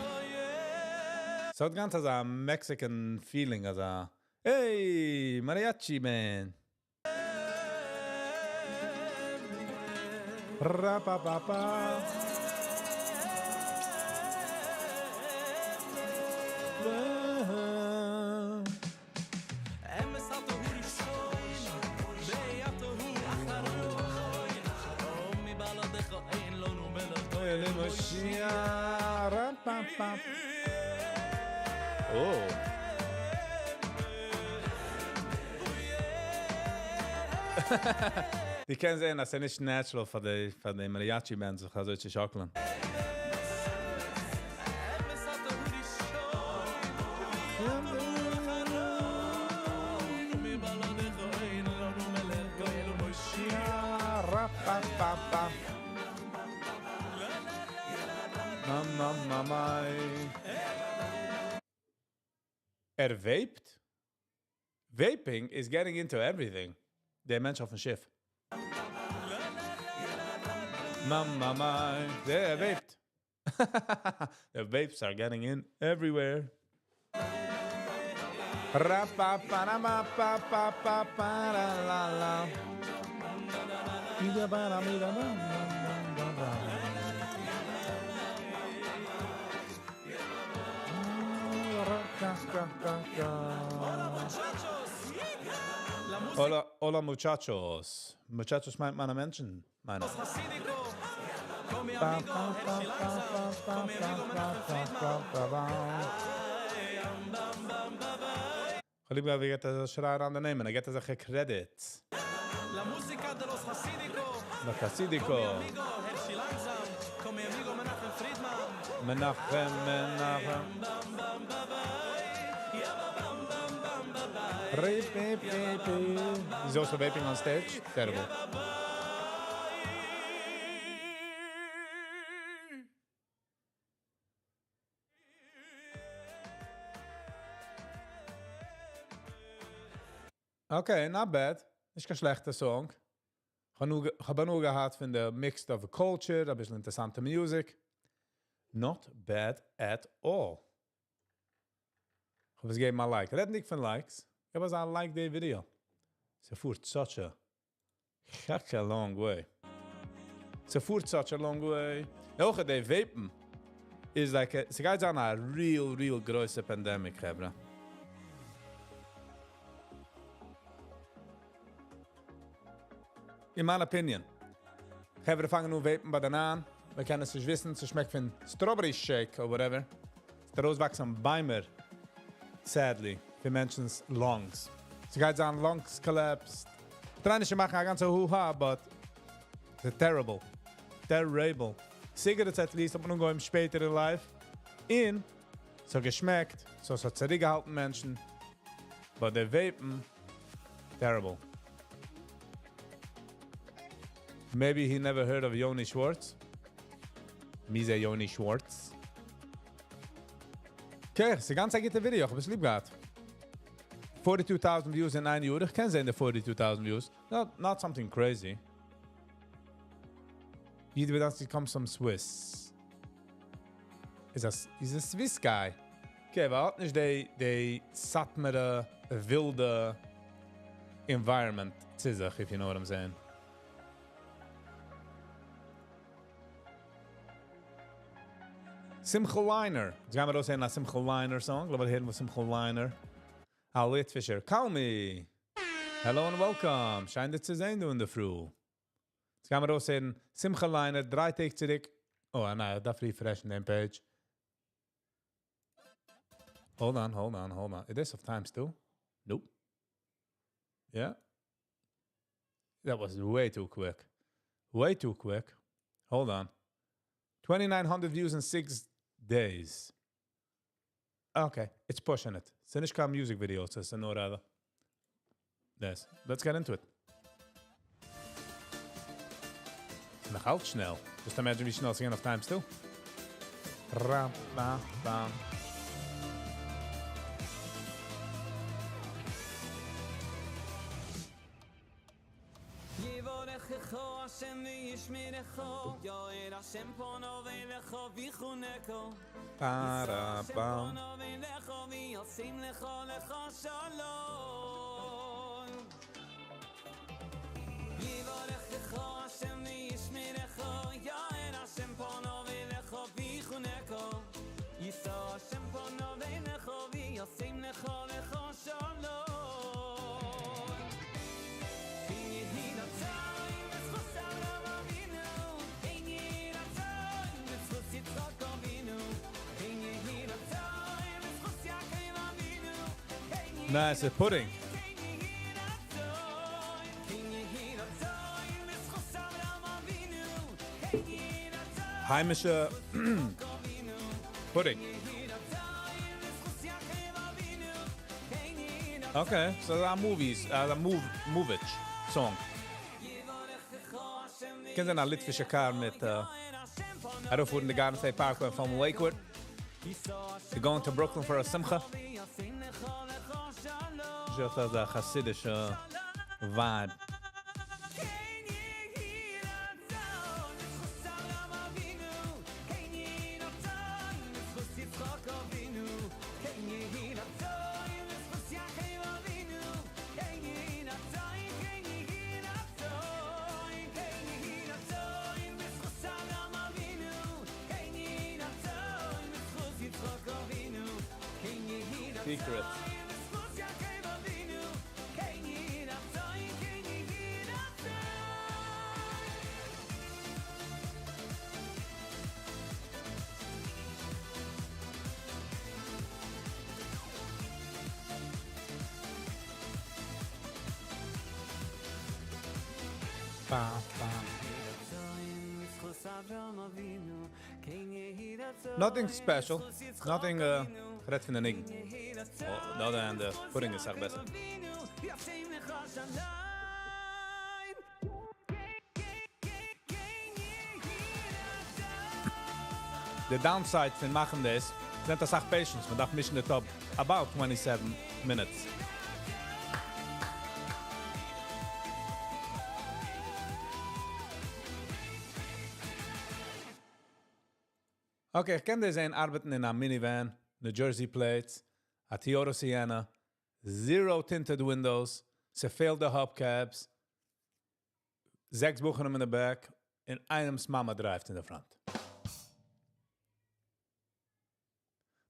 Oh, yeah. So het ganz als een Mexican feeling. Als een... Hey, mariachi man. Rapapapa. Emes ato huri shoin. Bei ato hu acharoin. Omi baladecho ein lo nu melech Oh. Die kennen zijn, dat zijn niet natural van de mariachi mensen. Ik ga zo iets schokkelen. Emes ato huri shoin. Omi baladecho ein lo nu melech goyelu moishia. Rapapapa. Mama. Vaped? Vaping is getting into everything. De mensen op een schiff. Mama. They vaped. The vapes are getting in everywhere. Ra-pa-pa-ra-ma-pa-pa-pa-pa-ra-la-la. Hola muchachos. Muchachos meint meine Menschen. Meine. Hasidico. Komm mi amigo, herrschi langsam. Komm mi amigo, Menachem Friedman. Bam, bam, babai. Geliebt, wie geht das Schreier an der Nehmen? Er geht das auch Credit. La música de los Hasidico. La Komm mi Hasidico. amigo, herrschi langsam. Komm mi amigo, Menachem Friedman. Menachem. Bam, bam, babai. Ja, bam, bam, bam, babai. He's also vaping on stage. Terrible. Okay, not bad. Ist kein schlechter Song. Ich habe nur gehört von der Mix of the Culture, ein bisschen interessante Music. Not bad at all. Ich habe es gegeben mal like. Red nicht von likes. Ich habe es ein like the video. So fuhrt such a long way. So fuhrt such a long way. Auch die Vapen is like a, sie geht an a real große pandemic, Hebra. In meiner Opinion. Hebra fangen nur Vapen bei den an. Wir können es nicht wissen, es schmeckt von Strawberry Shake oder whatever. Der rauswachsen Beimer. Sadly, für Menschen's lungs. Sie geht an lungs collapsed. Tranische machen ein ganzer Hoo-Ha, but it's terrible. Terrible. Cigarettes at least, aber nun gehen später in life. So geschmeckt, so hat zurückgehalten Menschen. But the Vapen, terrible. Maybe he never heard of Yoni Schwartz. Me say Yoni Schwartz. Okay, it's a ganz gute Video, ich habe es lieb gehabt. 42,000 views in 1 Uhr. Ich kann sehen, the 42,000 views. Not something crazy. Jeder wird das, comes from Swiss. He's a Swiss guy. Okay, aber hat nicht die Satmere, wilde environment zu sich, if you know what I'm saying. Simcha Liner. Jetzt gehen wir raus in a Simcha Liner song. Ich glaube, wir hören von Simcha Liner. Alit Fischer. Call me. Hello and welcome. Scheint dir zu sehen, du in der Früh. Jetzt gehen wir raus in Simcha Liner. 3 Tage zurück. Oh, nein, ich darf refreshen den Page. Hold on. It is of time still. Nope. Yeah. That was way too quick. Hold on. 2,900 views in 6 days. Okay, it's pushing it. Sinishka music videos, it's no rather. Yes, let's get into it. Nog altijd snel. Just imagine wie snel zijn of time still. Ram, bam, bam. Parabam. Nice, a pudding. Heimische pudding. Okay, so there are movies, Movich song. Kent je nou Litvische kaar met Aerofood in the Garden State Parkway from Lakewood? They're going to Brooklyn for a simcha. Just as a Hasidic vibe. Secret. Nothing special. Nothing gered van de ning. Oh, de andere en de pudding is echt best. The downside van machen this zijn dat echt patience. We dachten mission the top about 27 minutes. Okay, ich kenne sehen arbeiten in a Minivan, New Jersey plates, a Toyota Sienna, zero tinted windows, ze failed the hubcaps, 6 Buchen in the back, and einem Mama drives in the front.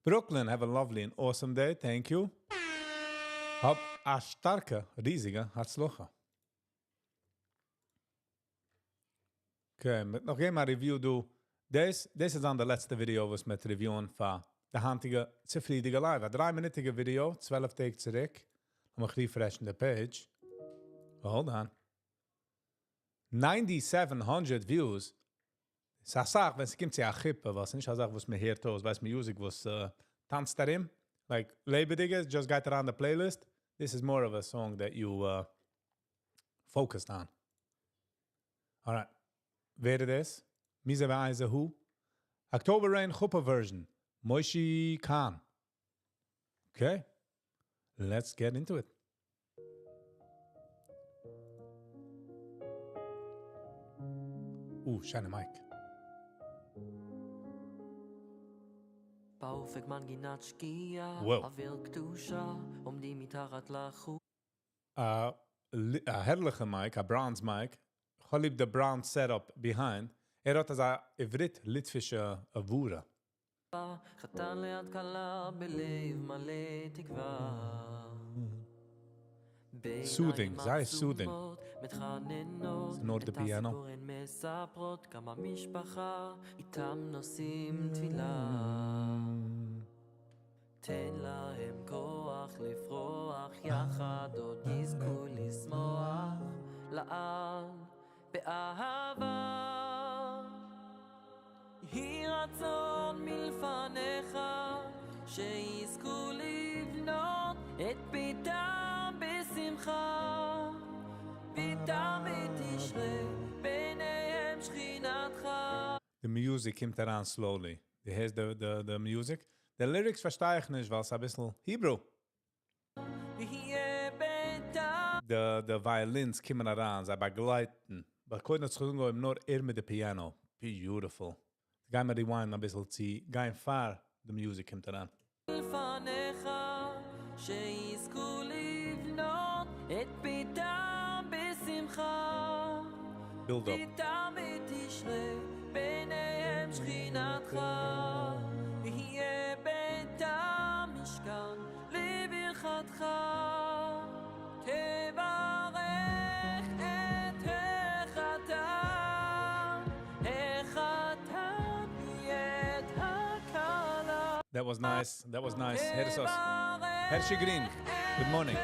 Brooklyn, have a lovely and awesome day. Thank you. Hab a starke, riesige Hatzlocha. Okay, mit noch einmal Review du. This is on the letzte Video, was mit reviewen von der handige zufriedige Live. A 3-minütige Video, 12 Tage zurück. Mach refreshen the page. Hold on. 9,700 views. Sag, wenn es gibt ja Chippe, was nicht sag, was mir hört aus, weiß Music, was tanzt darin. Like Lebedige just got it on the playlist. This is more of a song that you focused on. All right. Wer it is? Mise Weise who? October Rain Chuppah version. Moishi Khan. Okay. Let's get into it. Shine mic. באופק מנגינת שקיעה, Whoa. אוויר קדושה, עומדים מתחת לחוט. A herrliche mic, a bronze mic. Cholib the bronze setup behind. Hat as a Ivrit Litvische Avura. חתן ליד כלה בלב מלא תקווה. Soothing, sehr soothing. מתחננות, Nord the את piano. הסיפור הן מספרות, כמה משפחה, איתם נושאים תפילה. תן להם כוח לפרוח, יחד עוד יזכו לשמוח, לעד באהבה. יהי רצון מלפניך, שיזכו לבנות את ביתם בשמחה, ביתם בתשרה, ביניהם שכינתך. The music kommt around slowly. Here's the music. The lyrics verstehe ich nicht, weil es ein bisschen Hebrew. יהיה ביתם. The violins kommen around, sie begleiten. Aber können nicht gehen, nur mit the piano. Beautiful. Gehen wir rewind ein bisschen zu, gehen fahr, the music kommt around. לפניך, שיזכו לבנות את ביתם בשמחה, Build up. ביתם בתשרה, ביניהם שכינתך. יהיה ביתם משכן לברכתך, תברך את החתם, החתם יד הכלה. That was nice. That was nice. Hersos. Hershey Green. Good morning.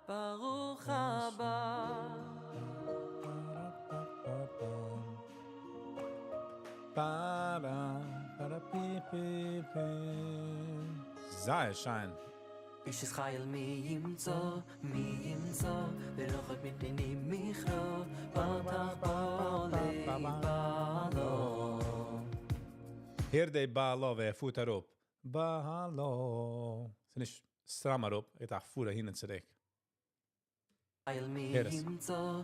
ברוך הבא. Sehr schein. איש ישראל מי ימצא, ורוחק מפני מכרו, פתח בו לבעלו. Hier de Baalo, wer fuhrt er up? Baalo. Es ist nicht strammer up, ich dachte, fuhr er hin und zurück. ישראל מי Heres. ימצא,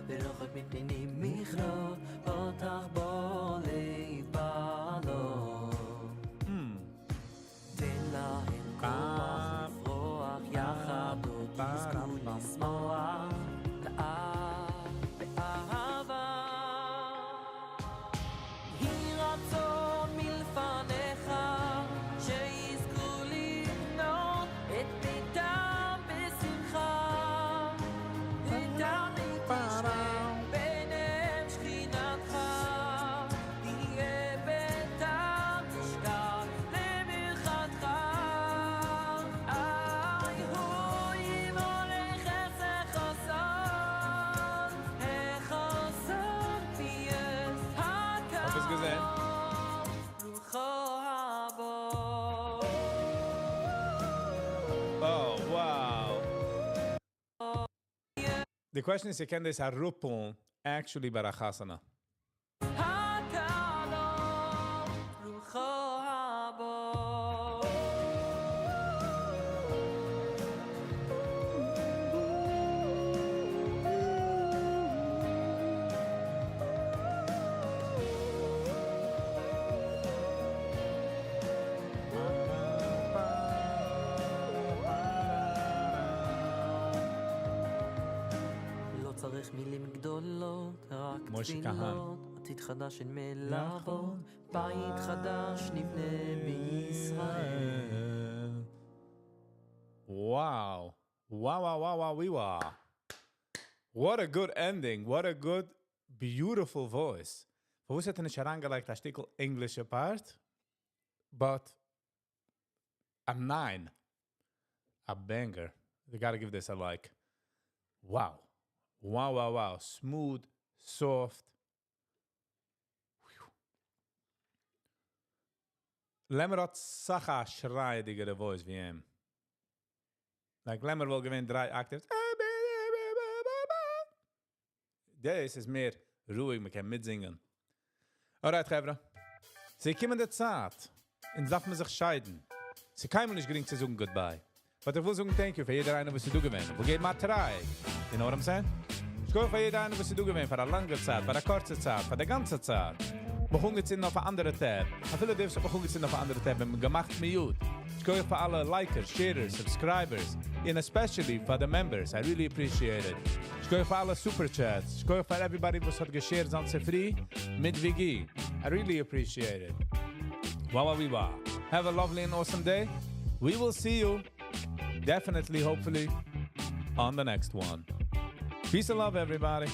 ורוחק מפני מכרו, פתח בו לבעלו. תן להם כוח לפרוח, יחד עוד יזכו לשמוח, לאב באהבה. יהי רצון מלפניך, שיזכו לבנות את ביתם בשמחה, ביתם בתשרה, ביניהם שכינתך. יהיה ביתם משכן לברכתך. הוא ימולך חסד חסד, החסד תהיה Hab es gesehen. רוחו הבא. Oh, wow. The question is, can this Harupon actually Barachasana? הקלון, רוחו הבא. צריך מילים גדולות, רק משה תפילות, עתיד חדש אין מלאכות, בית חדש נבנה בישראל. Wow. Wow. What a good ending. What a good, beautiful voice. Wo ist nicht herangelegt, ein Stück English apart? But a 9. A banger. You gotta give this a like. Wow. Smooth, soft. Lemmer hat Sacha schreidigere voice wie ihm. Like Lemmer will gewinnen 3 Octaves. Das ist mehr ruhig, man kann mitsingen. Alright, Chevra. Sie kommen der Zeit, und darf man sich scheiden. Sie kann man nicht gering zu sagen goodbye. But ich will sagen thank you für jeder eine, was du gewinnen. Wir geben mal 3. You know what I'm saying? Ich gehe für jeder eine, was du gewinnen, für eine lange Zeit, für eine kurze Zeit, für die ganze Zeit. Wir gehen jetzt auf eine andere Tab. Ich will dir sagen, wir gehen jetzt auf eine andere Tab, wenn wir gemacht mit gut. Ich gehe für alle Likers, Sharers, Subscribers, and especially for the members. I really appreciate it. Ich gehe für alle Superchats. Ich gehe für everybody, was hat geshared, sonst free, mit Viggy. I really appreciate it. Wow. Have a lovely and awesome day. We will see you, definitely, hopefully, on the next one. Peace and love, everybody.